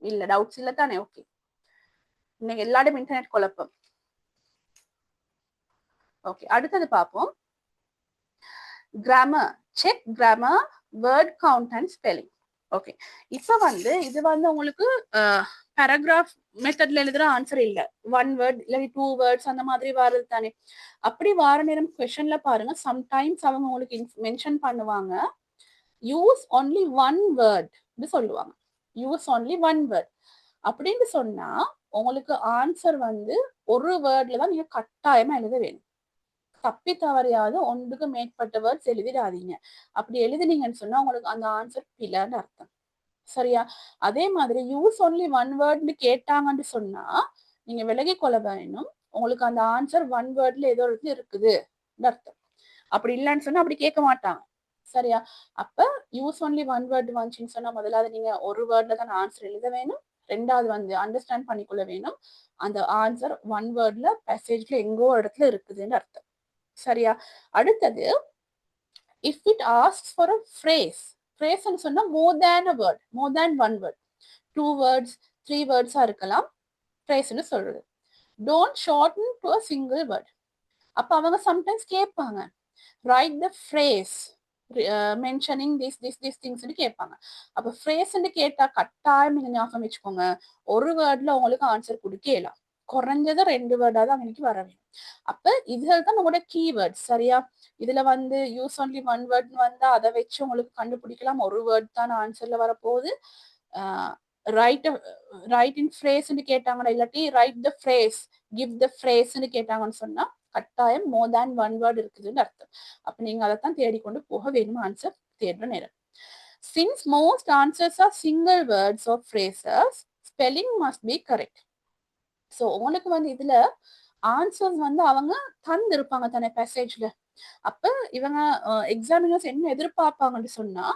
இல்ல, டவுட்ஸ் இல்ல தானே? ஓகே, இன்னைக்கு எல்லாரும் இன்டர்நெட் குழப்பம். ஓகே, அடுத்தது பார்ப்போம். Grammar, check grammar, word count and spelling. Okay, இப்ப வந்து இது வந்து உங்களுக்கு பேராகிராஃப் மெத்தட்ல எழுதுற ஆன்சர் இல்ல, ஒன் வேர்ட் இல்ல 2 வேர்ட்ஸ் அந்த மாதிரி வருது தானே. அப்படி வார நேரம் கொஸ்டின்ல பாருங்க, சம்டைம்ஸ் அவங்க உங்களுக்கு மென்ஷன் பண்ணுவாங்க யூஸ் ஒன்லி ஒன் வேர்ட் சொல்லுவாங்க, யூஸ் ஒன்லி ஒன் வேர்ட் அப்படின்னு சொன்னா உங்களுக்கு ஆன்சர் வந்து ஒரு வேர்ட்ல தான் நீங்க கட்டாயமா எழுத வேணும். தப்பி தவறியாவது ஒன்றுக்கு மேற்பட்ட வேர்ட்ஸ் எழுதிடாதீங்க. அப்படி எழுதினீங்கன்னு சொன்னா உங்களுக்கு அந்த ஆன்சர் பிழைன்னு அர்த்தம். சரியா? அதே மாதிரி யூஸ் ஒன்லி ஒன் வேர்ட்னு கேட்டாங்கன்னு சொன்னா நீங்க விலகி கொள்ள வேணும், உங்களுக்கு அந்த ஆன்சர் ஒன் வேர்ட்ல ஏதோ இருக்குது அர்த்தம். அப்படி இல்லைன்னு சொன்னா அப்படி கேட்க மாட்டாங்க. சரியா? அப்ப யூஸ் ஒன்லி ஒன் வேர்ட் வந்துச்சுன்னு சொன்னா முதலாவது நீங்க ஒரு வேர்ட்ல தான் ஆன்சர் எழுத வேணும். ரெண்டாவது வந்து அண்டர்ஸ்டாண்ட் பண்ணிக்கொள்ள வேணும் அந்த ஆன்சர் ஒன் வேர்ட்ல பேசேஜ்ல எங்கோ இடத்துல இருக்குதுன்னு அர்த்தம். சரியா? அடுத்தது, if it asks for a phrase, phrase ன்னு சொன்னா more than a word, more than one word, 2 words 3 words இருக்கலாம் phrase ன்னு சொல்றது. Don't shorten to a single word. அப்ப அவங்க sometimes கேட்பாங்க write the phrase mentioning these things ன்னு கேட்பாங்க. அப்ப phrase ன்னு கேட்டா கட்டாயம் நீங்க ஞாபகம் வச்சுக்கோங்க, ஒரு வேர்ட்ல உங்களுக்கு ஆன்சர் கொடுக்கலாம், குறைஞ்சது 2 வேர்டாவது அவங்களுக்கு வர வேணும். அப்ப இதுல தான் நம்மளோட கீவேர்ட். சரியா? இதுல வந்து யூஸ் ஒன்லி ஒன் வேர்ட் வந்தா அதை வச்சு உங்களுக்கு கண்டுபிடிக்கலாம் ஒரு வேர்ட் தான் ஆன்சர்ல வரப்போகுது. ரைட் இன் ஃப்ரேஸ்ன்னு கேட்டாங்கன்னா, இல்லாட்டி write the phrase, give the ஃப்ரேஸ்ன்னு கேட்டாங்கன்னு சொன்னா கட்டாயம் மோர் தேன் ஒன் வேர்ட் இருக்குதுன்னு அர்த்தம். அப்ப நீங்க அதைத்தான் தேடிக்கொண்டு போக வேணும் ஆன்சர் தேடுற நேரம். Since most answers are single words or phrases, spelling must be correct. So உங்களுக்கு வந்து இதுல ஆன்சர்ஸ் வந்து அவங்க தந்திருப்பாங்க தானே பேசேஜ்ல. அப்ப இவங்க எக்ஸாமினர்ஸ் என்ன எதிர்பார்ப்பாங்கன்னு சொன்னா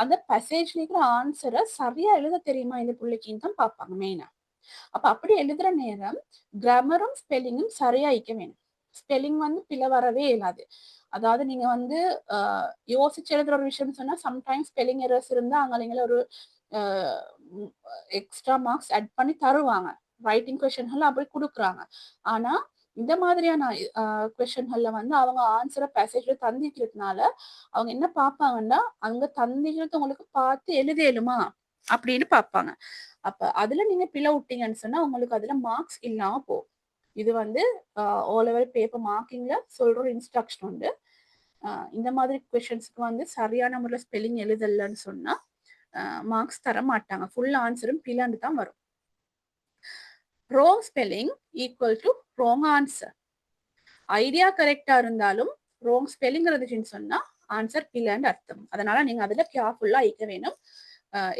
அந்த பேசேஜ்ல இருக்கிற ஆன்சரை சரியா எழுத தெரியுமா இந்த பிள்ளைக்குன்னு தான் பார்ப்பாங்க மெயினா. அப்ப அப்படி எழுதுற நேரம் கிராமரும் ஸ்பெல்லிங்கும் சரியா இருக்க வேணும். ஸ்பெல்லிங் வந்து பிழை வரவே இயலாது. அதாவது நீங்க வந்து யோசிச்சு எழுதுற ஒரு விஷயம் சொன்னா சம்டைம்ஸ் ஸ்பெல்லிங் எரர்ஸ் இருந்தா அங்க ஒரு எக்ஸ்ட்ரா மார்க்ஸ் ஆட் பண்ணி தருவாங்க. ரைட்டிங் கொஸ்டின்கள் அப்படி கொடுக்குறாங்க. ஆனா இந்த மாதிரியான கொஸ்டின்கள்ல வந்து அவங்க ஆன்சரை பேசேஜ்ல தந்திக்கிறதுனால அவங்க என்ன பார்ப்பாங்கன்னா அங்க தந்திக்கிறது உங்களுக்கு பார்த்து எழுதலுமா அப்படின்னு பார்ப்பாங்க. அப்ப அதுல நீங்க பிழை விட்டீங்கன்னு சொன்னா உங்களுக்கு அதுல மார்க்ஸ் இல்லாம போகும். இது வந்து ஓ லெவல் பேப்பர் மார்க்கிங்ல சொல்ற ஒரு இன்ஸ்ட்ரக்ஷன் உண்டு. இந்த மாதிரி கொஸ்டின்ஸ்க்கு வந்து சரியான முறையில் ஸ்பெல்லிங் எழுதலன்னு சொன்னா மார்க்ஸ் தர மாட்டாங்க, ஃபுல் ஆன்சரும் பிழைன்னு தான் வரும். wrong spelling equal to wrong answer. Idea கரெக்டா இருந்தாலும் wrong spelling இருந்துச்சுன்னு சொன்னா ஆன்சர் பிழைன்னு அர்த்தம். அதனால நீங்க அதுல கேர்ஃபுல்லா இருக்க வேணும்.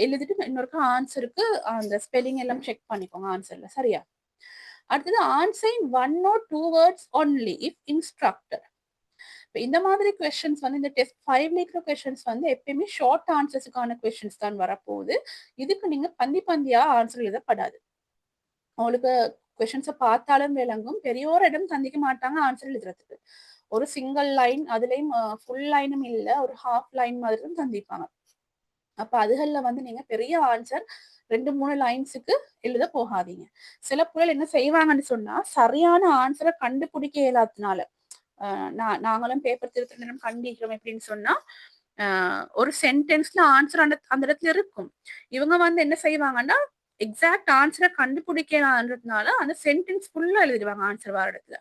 எழுதிட்டு இன்னொரு ஆன்சருக்கு அந்த ஸ்பெல்லிங் எல்லாம் செக் பண்ணிக்கோங்க ஆன்சர்ல. சரியா? அடுத்தது answer one or two words only if instructor. இந்த மாதிரி கொஸ்டின்ஸ் வந்து இந்த டெஸ்ட் 5ல இருக்கிற கொஸ்டின்ஸ் வந்து எப்பயுமே ஷார்ட் ஆன்சர்ஸுக்கான கொஸ்டின்ஸ் தான் வரப்போகுது. இதுக்கு நீங்க பந்தியா ஆன்சர் எழுதப்படாது. உங்களுக்கு கொஸ்டின்ஸை பார்த்தாலும் விளங்கும், பெரியோர் இடம் தந்திக்க மாட்டாங்க ஆன்சர் எழுதுறதுக்கு. ஒரு சிங்கிள் லைன், அதுலயும் ஃபுல் லைனும் இல்லை, ஒரு ஹாஃப் லைன் மாதிரி தான் தந்திப்பாங்க. அப்ப அதுகள்ல வந்து நீங்க பெரிய ஆன்சர் 2-3 லைன்ஸுக்கு எழுத போகாதீங்க. சில பிள்ளைகள் என்ன செய்வாங்கன்னு சொன்னா சரியான ஆன்சரை கண்டுபிடிக்க இயலாததுனால நாங்களும் பேப்பர் திருத்த நேரம் கண்டிக்கிறோம் எப்படின்னு சொன்னா ஒரு சென்டென்ஸ்ல ஆன்சர் அந்த இடத்துல இருக்கும். இவங்க வந்து என்ன செய்வாங்கன்னா எக்ஸாக்ட் ஆன்சரை கண்டுபிடிக்கிறதுனால அந்த சென்டென்ஸ் ஃபுல்லா எழுதிடுவாங்க ஆன்சர் வர இடத்துல.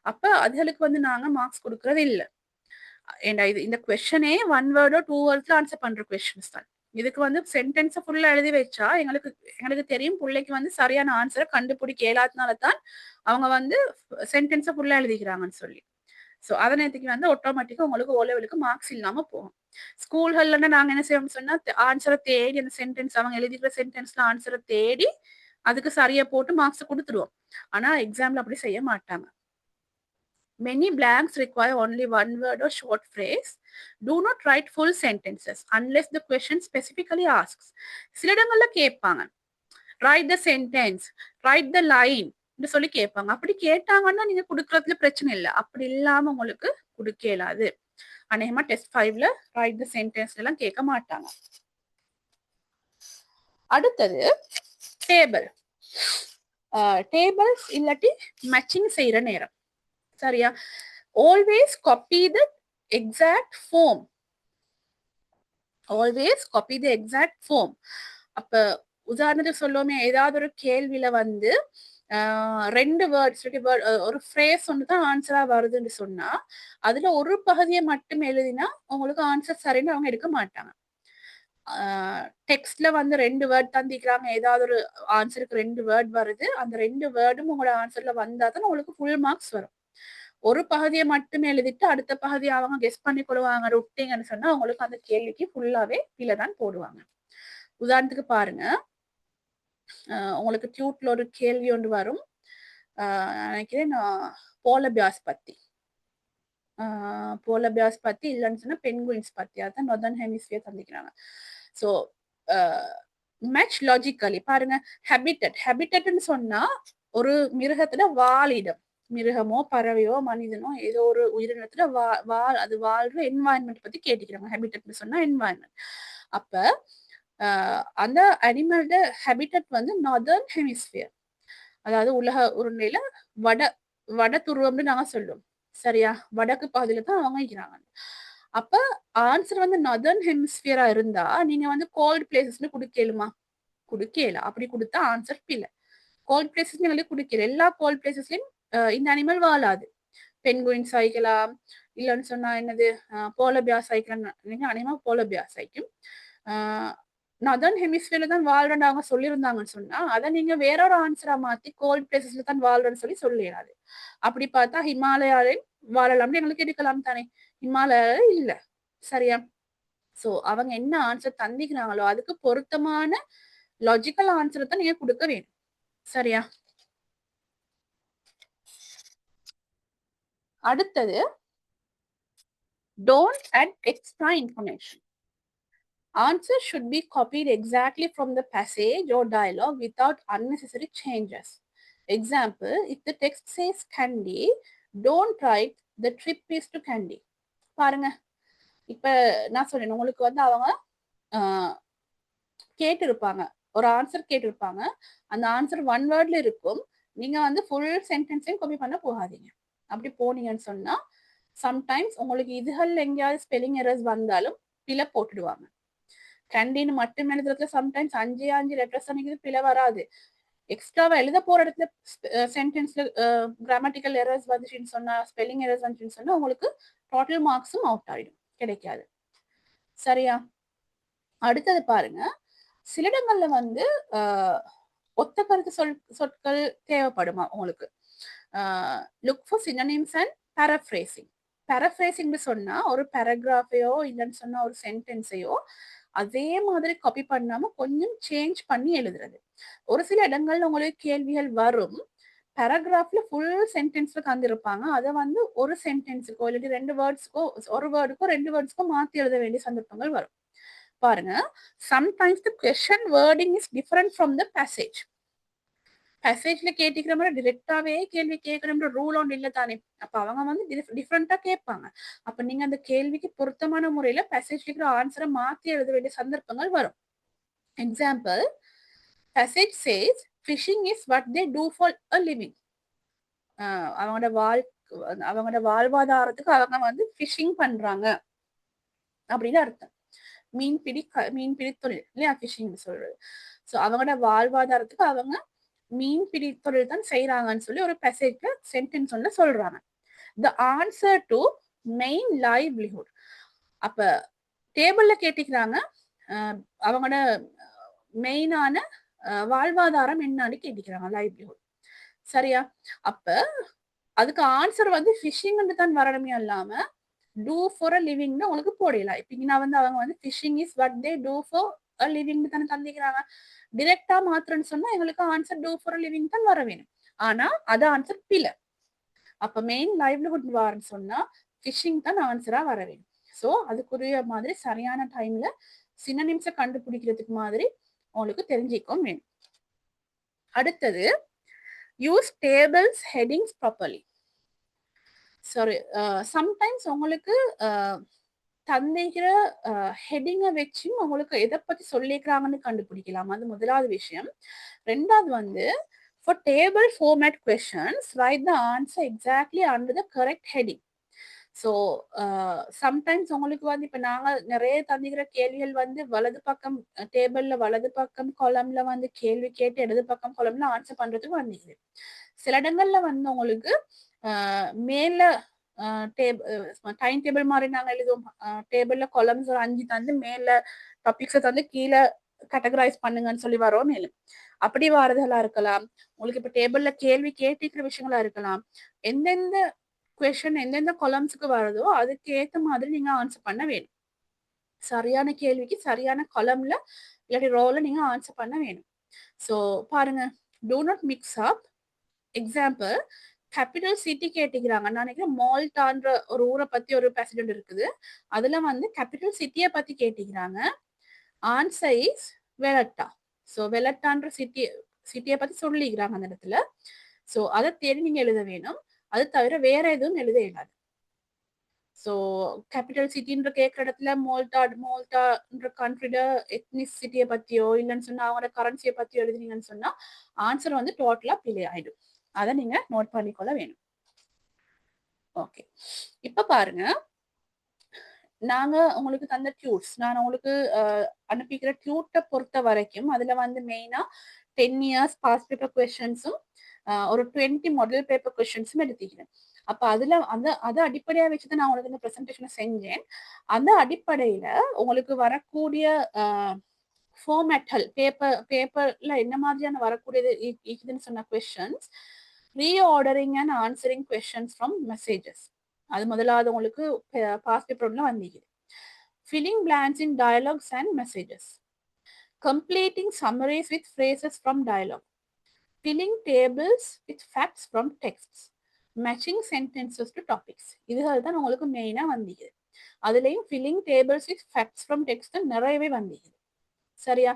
அப்ப அதுகளுக்கு வந்து நாங்க மார்க்ஸ் கொடுக்கறது இல்லை. ஏண்டா இது இந்த கொஸ்டினே ஒன் வேர்டோ 2 வேர்ட்ஸ்ல ஆன்சர் பண்ற கொஸ்டின்ஸ் தான். இதுக்கு வந்து சென்டென்ஸை ஃபுல்லா எழுதி வச்சா எங்களுக்கு தெரியும் பிள்ளைக்கு வந்து சரியான ஆன்சரை கண்டுபிடிக்க இயலாதனால தான் அவங்க வந்து சென்டென்ஸை ஃபுல்லா எழுதிக்கிறாங்கன்னு சொல்லி. ஸோ அதனத்துக்கு வந்து ஆட்டோமேட்டிக்கா உங்களுக்கு ஓ லெவலுக்கு மார்க்ஸ் இல்லாம போகும். ஸ்கூல்கள்ல நாங்க என்ன செய்வோம்னு சொன்னா ஆன்சரை தேடி அந்த சென்டென்ஸ் அவங்க எழுதிக்கிற சென்டென்ஸ்ல ஆன்சரை தேடி அதுக்கு சரியா போட்டு மார்க்ஸ் கொடுத்துருவோம். ஆனா எக்ஸாம்ல அப்படி செய்ய மாட்டாங்க. Many blanks require only one word or short phrase. Do not write full sentences unless the question specifically asks. சில இடங்கள்ல கேட்பாங்க right the sentence, right the line சொல்லி கேட்பாங்க. அப்படி கேட்டாங்கன்னா நீங்க கொடுக்கறதுல பிரச்சனை இல்லை. அப்படி இல்லாம உங்களுக்கு கொடுக்க இயலாது. அநேகமா டெஸ்ட் 5ல ரைட் த சென்டென்ஸ் எல்லாம் கேட்க மாட்டாங்க. அடுத்தது டேபிள். டேபிள்ஸ் இல்லாட்டி மேட்சிங் செய்யற நேரம். சரியா? Always copy the exact form. Always copy the exact form. அப்ப உதாரணத்துக்கு சொல்லுவோமே, ஏதாவது ஒரு கேள்வியில வந்து 2 வேர்ட்ஸ் ஒரு ஃப்ரேஸ் ஒன்று தான் ஆன்சரா வருதுன்னு சொன்னா அதுல ஒரு பகுதியை மட்டும் எழுதினா உங்களுக்கு ஆன்சர் சரின்னு அவங்க எடுக்க மாட்டாங்க. டெக்ஸ்ட்ல வந்து 2 வேர்ட் தந்திக்கிறாங்க, ஏதாவது ஒரு ஆன்சருக்கு 2 வேர்ட் வருது, அந்த 2 வேர்டும் உங்களோட ஆன்சர்ல வந்தா தான் உங்களுக்கு ஃபுல் மார்க்ஸ் வரும். ஒரு பகுதியை மட்டுமே எழுதிட்டு அடுத்த பகுதியை அவங்க கெஸ் பண்ணி கொள்வாங்க விட்டீங்கன்னு சொன்னா உங்களுக்கு அந்த கேள்விக்கு ஃபுல்லாவே கீழே தான் போடுவாங்க. உதாரணத்துக்கு பாருங்க, உங்களுக்கு டியூட்ல ஒரு கேள்வி ஒன்று வரும், நினைக்கிறேன் போலபியாஸ் பத்தி. போலபியாஸ் பத்தி இல்லைன்னு சொன்னா பென்குயின்ஸ் பத்தி, அதான் நார்தர்ன் ஹெமிஸ்பியர் தந்திக்கிறாங்க. ஸோ மேட்ச் லாஜிக்கலி பாருங்க. ஹேபிட்டட்னு சொன்னா ஒரு மிருகத்துல வாழிடம், மிருகமோ பறவையோ மனிதனோ ஏதோ ஒரு உயிரினத்துல அது வாழ்ற என்வாயன்மெண்ட் பத்தி கேட்டுக்கிறாங்க. ஹேபிட்டட்னு சொன்னா என்வாயன்மெண்ட். அப்ப அந்த அனிமலோட ஹேபிட்டட் வந்து நார்தர்ன் ஹெமிஸ்பியர், அதாவது உலக உருண்டையில வட துருவம்னு நாங்க சொல்லுவோம். சரியா? வடக்கு பகுதியில தான் அவங்க இருக்கிறாங்க. அப்ப ஆன்சர் வந்து நார்தர்ன் ஹெமிஸ்பியரா இருந்தா நீங்க வந்து கோல்ட் பிளேசஸ்னு குடுக்கலுமா? குடுக்கல. அப்படி கொடுத்தா ஆன்சர் பிள்ளை. கோல்ட் பிளேசஸ் நீங்களே குடுக்கல. எல்லா கோல்ட் பிளேசஸ்லயும் இந்த அனிமல் வாழாது. பென்குயின் சாய்க்கலாம், இல்லைன்னு சொன்னா என்னது போலபியா சாய்க்கலாம். நீங்க அனிமல் போலபியா சாய்க்கும். நார்தர்ன் ஹெமிஸ்பியர்ல தான் வாழ்றேன்னு அவங்க சொல்லியிருந்தாங்கன்னு சொன்னா அதை நீங்க வேற ஒரு ஆன்சரா மாத்தி கோல்ட் பிளேசஸ்ல தான் வாழ்றேன்னு சொல்லிடாது. அப்படி பார்த்தா ஹிமாலயாவில் வாழலாம்னு எங்களுக்கு எடுக்கலாம் தானே? ஹிமாலயால இல்ல. சரியா? சோ அவங்க என்ன ஆன்சர் தந்திக்கிறாங்களோ அதுக்கு பொருத்தமான லாஜிக்கல் ஆன்சரை தான் நீங்க கொடுக்க வேணும். சரியா? அடுத்தது don't add extra information. Answers should be copied exactly from the passage or dialogue without unnecessary changes. Example, if the text says Kandy, don't write the trip is to Kandy. பாருங்க, இப்ப நான் சொல்றேன், உங்களுக்கு வந்து அவங்க கேட்டிருப்பாங்க, ஒரு ஆன்சர் கேட்டிருப்பாங்க, அந்த ஆன்சர் 1 வேர்ட்ல இருக்கும். நீங்க வந்து ஃபுல் சென்டென்ஸையும் காப்பி பண்ண போகாதீங்க. அப்படி போனீங்கன்னு சொன்னா சம்டைம்ஸ் உங்களுக்கு இதுகள் எங்கேயாவது ஸ்பெல்லிங் எரர்ஸ் வந்தாலும் பிழை போட்டுடுவாங்க. கண்டின்னு மட்டும் எழுதுறதுல சம்டைம்ஸ் 5 லெட்டர்ஸ் அன்னைக்கு பிழை வராது. எக்ஸ்ட்ராவா எழுத போற இடத்துல சென்டென்ஸ்ல கிராமட்டிக்கல் எரர்ஸ் வந்துச்சுன்னு சொன்னா, ஸ்பெல்லிங் எரர்ஸ் வந்துச்சுன்னு சொன்னா உங்களுக்கு டோட்டல் மார்க்ஸும் அவுட் ஆயிடும், கிடைக்காது. சரியா? அடுத்தது பாருங்க, சில இடங்கள்ல வந்து ஒத்த கருத்து சொற்கள் தேவைப்படுமா உங்களுக்கு. Look for synonyms and paraphrasing. பேராஃப்ரேசிங்னு சொன்னா ஒரு பேராகிராஃபையோ இல்லைன்னு சொன்னா ஒரு சென்டென்ஸையோ அதே மாதிரி காப்பி பண்ணாம கொஞ்சம் சேஞ்ச் பண்ணி எழுதுறது. ஒரு சில இடங்கள்ல உங்களுக்கு கேள்விகள் வரும், பேராகிராஃப்ல ஃபுல் சென்டென்ஸ்ல தந்திருப்பாங்க, அதை வந்து ஒரு சென்டென்ஸுக்கோ இல்லாட்டி 2 வேர்ட்ஸ்க்கோ, ஒரு வேர்டுக்கோ 2 வேர்ட்ஸ்க்கோ மாத்தி எழுத வேண்டிய சந்தர்ப்பங்கள் வரும். பாருங்க, sometimes the question wording is different from the passage. பேசேஜ்ல கேட்டிக்கிற மாதிரி டிரெக்டாவே கேள்வி கேட்கணும்ன்ற ரூல் ஒன்று இல்லை தானே. அப்ப அவங்க வந்து டிஃப்ரெண்டா கேட்பாங்க. அப்ப நீங்க அந்த கேள்விக்கு பொருத்தமான முறையில பேசேஜ்ல இருக்கிற ஆன்சரை மாத்தி எழுத வேண்டிய சந்தர்ப்பங்கள் வரும். Example, passage says fishing is what they do for a living. அவங்களோட வாழ்வாதாரத்துக்கு அவங்க வந்து ஃபிஷிங் பண்றாங்க அப்படின்னு அர்த்தம். மீன்பிடி தொழில் இல்லையா ஃபிஷிங் சொல்றது. ஸோ அவங்களோட வாழ்வாதாரத்துக்கு அவங்க மீன்பிடி தொழில் தான் செய்யறாங்கன்னு சொல்லி ஒரு பேசேஜ்ல சென்டென்ஸ் ஒன்று சொல்றாங்க. The answer to main livelihood. அப்ப டேபிள்ல கேட்டிக்கிறாங்க அவங்களோட மெயினான வாழ்வாதாரம் என்னன்னு கேட்டிக்கிறாங்க, லைவ்லிஹுட். சரியா? அப்ப அதுக்கு ஆன்சர் வந்து ஃபிஷிங்னு தான் வரணுமே இல்லாம டூ ஃபார் அ லிவிங்னு உங்களுக்கு போடலாம். இப்ப நான் வந்து அவங்க வந்து fishing is what they do for a living தானே தந்திக்கிறாங்க. டிரெக்டா மாத்திரன்னு சொன்னா எங்களுக்கு answer do for a living தான் வர வேணும். ஆனா அது ஆன்சர் பிழை. அப்ப மெயின் லைவ்லிஹுட் வாரன்னு சொன்னா ஃபிஷிங் தான் ஆன்சரா வர வேணும். ஸோ அதுக்குரிய மாதிரி சரியான டைம்ல சினோனிம்ஸை கண்டுபிடிக்கிறதுக்கு மாதிரி உங்களுக்கு தெரிஞ்சிக்கும் வேணும். அடுத்தது use tables headings properly. Sorry, sometimes உங்களுக்கு தந்திக்கிற ஹெட்டிங்கை வச்சு உங்களுக்கு எதை பத்தி சொல்லிக்கிறாங்கன்னு கண்டுபிடிக்கலாம். அது முதலாவது விஷயம். ரெண்டாவது வந்து for table format questions write the answer exactly under the correct heading. So sometimes உங்களுக்கு வந்து இப்போ நாங்கள் நிறைய தந்திக்கிற கேள்விகள் வந்து வலது பக்கம் டேபிளில் வலது பக்கம் காலம்ல வந்து கேள்வி கேட்டு இடது பக்கம் காலம்ல ஆன்சர் பண்ணுறதுக்கு வந்துக்குது. சில இடங்கள்ல வந்து உங்களுக்கு மேல டைம் டேபிள் மாதிரி நாங்கள் எழுதுவோம். டேபிள்ல காலம்ஸ் ஒரு 5 தந்து மேல டாபிக்ஸை தந்து கீழே கேட்டகரைஸ் பண்ணுங்கன்னு சொல்லி வரோம். மேலும் அப்படி வாரதுகளா இருக்கலாம். உங்களுக்கு இப்ப டேபிள்ல கேள்வி கேட்டிருக்கிற விஷயங்களா இருக்கலாம். எந்தெந்த கொஸ்டின் எந்தெந்த கொலம்ஸுக்கு வருதோ அதுக்கு ஏத்த மாதிரி நீங்க ஆன்சர் பண்ண வேணும். சரியான கேள்விக்கு சரியான கொலம்ல இல்லாட்டி ரோல நீங்க ஆன்சர் பண்ண வேணும். ஸோ பாருங்க, do not mix up. Example, capital city கேட்டுக்கிறாங்க. நான் நினைக்கிறேன் மால்டான்ற ஒரு ஊரை பத்தி ஒரு பேசஞ்சர் இருக்குது. அதுல வந்து கேபிட்டல் சிட்டியை பத்தி கேட்டுக்கிறாங்க. Answer is Valletta. ஸோ வெலட்டான்ற சிட்டியை பத்தி சொல்லிக்கிறாங்க அந்த இடத்துல. ஸோ அதை தேடி நீங்க எழுத வேணும். அது தவிர வேற எதுவும் எழுத இயலாது. ஸோ கேபிட்டல் சிட்டின்ற கேட்குற இடத்துல மோல்டான்ற கண்ட்ரியோட எத்னிசிட்டியை பத்தியோ இல்லைன்னு சொன்னா அவங்களோட கரன்சியை பத்தியோ எழுதுனீங்கன்னு சொன்னா ஆன்சர் வந்து டோட்டலா பிழை ஆயிடும். அதை நீங்க நோட் பண்ணிக்கொள்ள வேணும். ஓகே, இப்ப பாருங்க, நாங்க உங்களுக்கு தந்த டியூட்ஸ், நான் உங்களுக்கு அனுப்பிக்கிற டியூட்டை பொறுத்த வரைக்கும் அதுல வந்து மெயினா 10 இயர்ஸ் பாஸ்ட் பேப்பர் கொஸ்டின்ஸும் ஒரு 20 மாடல் பேப்பர் கொஸ்டின்ஸும் எடுத்துக்கிறேன். அப்ப அதுல அதை அடிப்படையா வச்சுதான் நான் உங்களுக்கு இந்த ப்ரெசன்டேஷனை செஞ்சேன். அந்த அடிப்படையில உங்களுக்கு வரக்கூடிய ஃபார்மேட்டல் பேப்பர்ல என்ன மாதிரியான வரக்கூடியது இதுன்னு சொன்ன questions, reordering and answering questions from messages. அது முதலாவது உங்களுக்கு பாஸ்ட் பேப்பர்ல வந்தீங்க. Filling blanks in dialogues and messages, completing summaries with phrases from dialogue, filling tables with facts from texts, matching sentences to topics. இதுகள் தான் உங்களுக்கு மெயினா வந்தீங்க. அதுலயும் filling tables with facts from text நிறையவே வந்தீங்க. சரியா?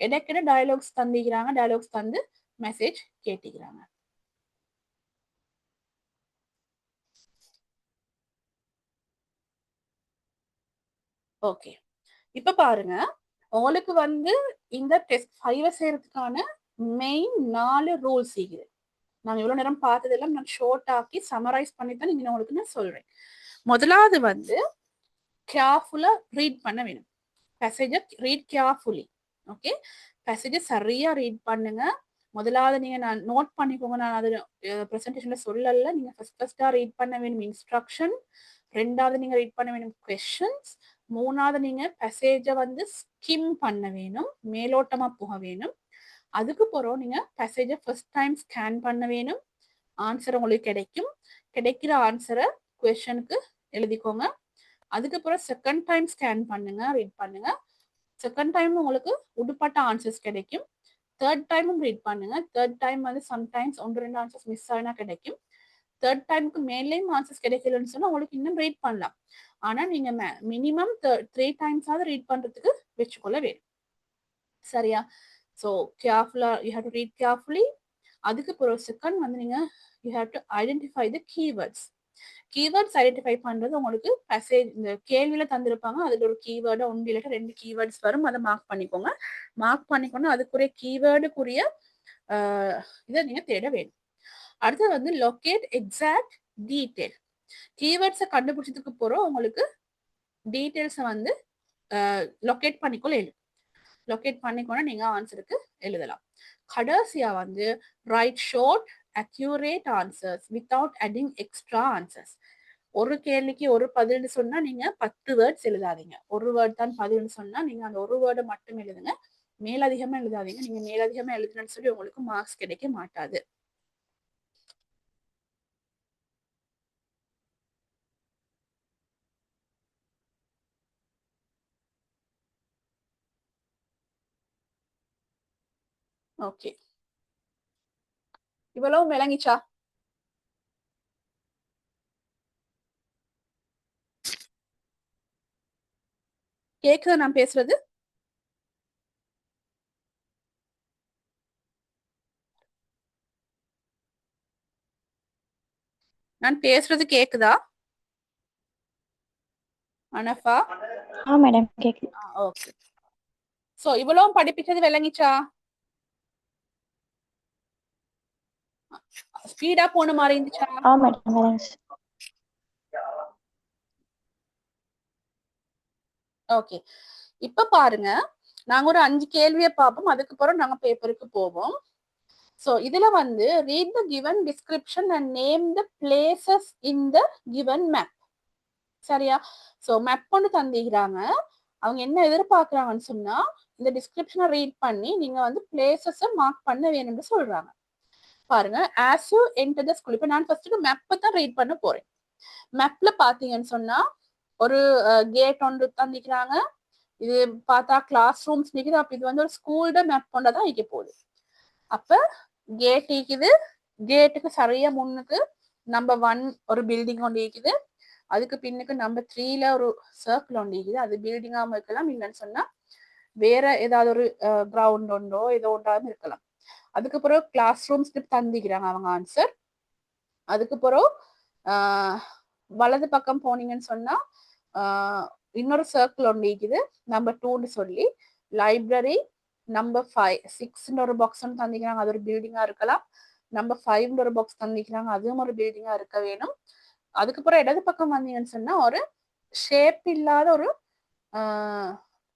இடக்கிட டயலாக்ஸ் தந்திக்கிறாங்க, டயலாக்ஸ் தந்து மெசேஜ் கேட்டிக்கிறாங்க. ஓகே, இப்ப பாருங்க, உங்களுக்கு வந்து இந்த டெஸ்ட் 5 செய்யறதுக்கான மெயின் 4 ரூல்ஸ் இருக்குது. நான் இவ்வளவு நேரம் பார்த்ததெல்லாம் நான் ஷார்ட் ஆக்கி சமரைஸ் பண்ணி தான் நீங்க உங்களுக்கு நான் சொல்றேன். முதலாவது வந்து கேர்ஃபுல்லா ரீட் பண்ண வேணும். பேசேஜை ரீட் கேர்ஃபுல்லி. ஓகே, பேசேஜை சரியா ரீட் பண்ணுங்க. முதலாவது நீங்க நான் நோட் பண்ணிக்கோங்க, நான் அது ப்ரெசன்டேஷன்ல சொல்லல. நீங்க ஃபர்ஸ்டா ரீட் பண்ண வேணும் இன்ஸ்ட்ரக்ஷன். ரெண்டாவது நீங்க ரீட் பண்ண வேணும் கொஸ்டின்ஸ். மூணாவது நீங்க பேசேஜை வந்து ஸ்கிம் பண்ண வேணும், மேலோட்டமா போக வேணும். அதுக்கு போறோம் நீங்க பேசேஜை ஃபர்ஸ்ட் டைம் ஸ்கேன் பண்ண வேணும். ஆன்சர் உங்களுக்கு கிடைக்கும். கிடைக்கிற ஆன்சரை கொஸ்டினுக்கு எழுதிக்கோங்க. அதுக்கப்புறம் செகண்ட் டைம் ஸ்கேன் பண்ணுங்க, ரீட் பண்ணுங்க. செகண்ட் டைம் உங்களுக்கு உடுப்பட்ட ஆன்சர்ஸ் கிடைக்கும். தேர்ட் டைமும் ரீட் பண்ணுங்க. தேர்ட் டைம் வந்து சம்டைம்ஸ் 1-2 ஆன்சர்ஸ் மிஸ் ஆனா கிடைக்கும். தேர்ட் டைமுக்கு மேலேயும் ஆன்சர்ஸ் கிடைக்கலன்னு சொன்னா உங்களுக்கு இன்னும் ரீட் பண்ணலாம். ஆனா நீங்க மினிமம் 3 டைம்ஸாவது ரீட் பண்றதுக்கு வச்சுக்கொள்ள வேணும். சரியா? ஸோ கேர்ஃபுல்லா you have to read carefully. அதுக்கு பிறகு செகண்ட் வந்து நீங்க you have to identify the keywords. Keywords identify பண்றது உங்களுக்கு மெசேஜ் இந்த கேள்வியில தந்திருப்பாங்க. அதுல ஒரு கீவேர்டு 1 இல்ல 2 கீவேர்ட்ஸ் வரும். அதை மார்க் பண்ணிக்கோங்க. மார்க் பண்ணிக்கோங்க, அதுக்குரிய கீவேர்டுக்குரிய இதை நீங்க தேட வேணும். அடுத்தது வந்து லொக்கேட் எக்ஸாக்ட் டீடைல். கீவேர்ட்ஸை கண்டுபிடிச்சதுக்கு போறோம் உங்களுக்கு டீடைல்ஸை வந்து லொக்கேட் பண்ணிக்கொள்ள எழுதும். லொக்கேட் பண்ணிக்கோன்னா நீங்க ஆன்சருக்கு எழுதலாம். கடைசியா வந்து write short accurate answers without adding extra answers. ஒரு கேள்விக்கு ஒரு பதில்னு சொன்னா நீங்க 10 வேர்ட்ஸ் எழுதாதீங்க. ஒரு வேர்ட் தான் பதில்னு சொன்னா நீங்க அந்த ஒரு வேர்டை மட்டும் எழுதுங்க. மேலதிகமா எழுதாதீங்க. நீங்க மேலதிகமா எழுதுனன்னு சொல்லி உங்களுக்கு மார்க்ஸ் கிடைக்க மாட்டாது. ஓகே, இவ்வளவு விளங்கிச்சா? கேக்குதா நான் பேசுறது? நான் பேசுறது கேக்குதா அனஃபா? மேடம் கேக்குது. ஓகே. சோ இவ்வளவு படிப்பிச்சது விளங்கிச்சா? ஸ்பீடா போன மாதிரி இருந்துச்சா? மேடம் விளங்கிச்சு. ஓகே. இப்ப பாருங்க, நாங்க ஒரு 5 கேள்வியை பார்ப்போம், அதுக்கப்புறம் நாங்க பேப்பருக்கு போவோம். சோ இதுல வந்து read the given description and name the places in the given map. சரியா? சோ மேப் கொண்டு தந்திக்கிறாங்க. அவங்க என்ன எதிர்பார்க்கறாங்கன்னு சொன்னா, இந்த டிஸ்கிரிப்ஷனை ரீட் பண்ணி நீங்க வந்து பிளேசஸ் மார்க் பண்ண வேணும்னு சொல்றாங்க. பாருங்க, as you enter the school. இப்ப நான் ஃபர்ஸ்ட் மேப்பை தான் ரீட் பண்ண போறேன். மேப்ல பாத்தீங்கன்னு சொன்னா ஒரு கேட் ஒன்று தந்திக்கிறாங்க. இது பார்த்தா கிளாஸ் ரூம்ஸ் நிக்குது. அப்ப இது வந்து ஒரு ஸ்கூலோட மேப் கொண்டதான் வைக்க போகுது. அப்ப கேட் இருக்குது. கேட்டுக்கு சரியா முன்னுக்கு நம்பர் 1 ஒரு பில்டிங் ஒன்று இருக்குது. அதுக்கு பின்னுக்கு நம்பர் 3ல ஒரு சர்க்கிள் ஒன்று இருக்குது. அது பில்டிங்காம இருக்கலாம், இல்லைன்னு சொன்னா வேற ஏதாவது ஒரு கிரவுண்ட் ஒன்றோ ஏதோ ஒன்றாலும் இருக்கலாம். அதுக்கப்புறம் கிளாஸ் ரூம்ஸ் தந்திக்கிறாங்க அவங்க ஆன்சர். அதுக்கப்புறம் வலது பக்கம் போனீங்கன்னு சொன்னா இன்னொரு சர்க்கிள் ஒன்று இருக்குது, நம்பர் 2ன்னு சொல்லி. லைப்ரரி நம்பர் 5, 6ன்னு ஒரு பாக்ஸ் ஒன்று தந்திக்கிறாங்க, அது ஒரு பில்டிங்கா இருக்கலாம். நம்பர் 5ன்னு ஒரு பாக்ஸ் தந்திக்கிறாங்க, அதுவும் ஒரு பில்டிங்கா இருக்க வேணும். அதுக்கப்புறம் இடது பக்கம் வந்தீங்கன்னு சொன்னா ஒரு ஷேப் இல்லாத ஒரு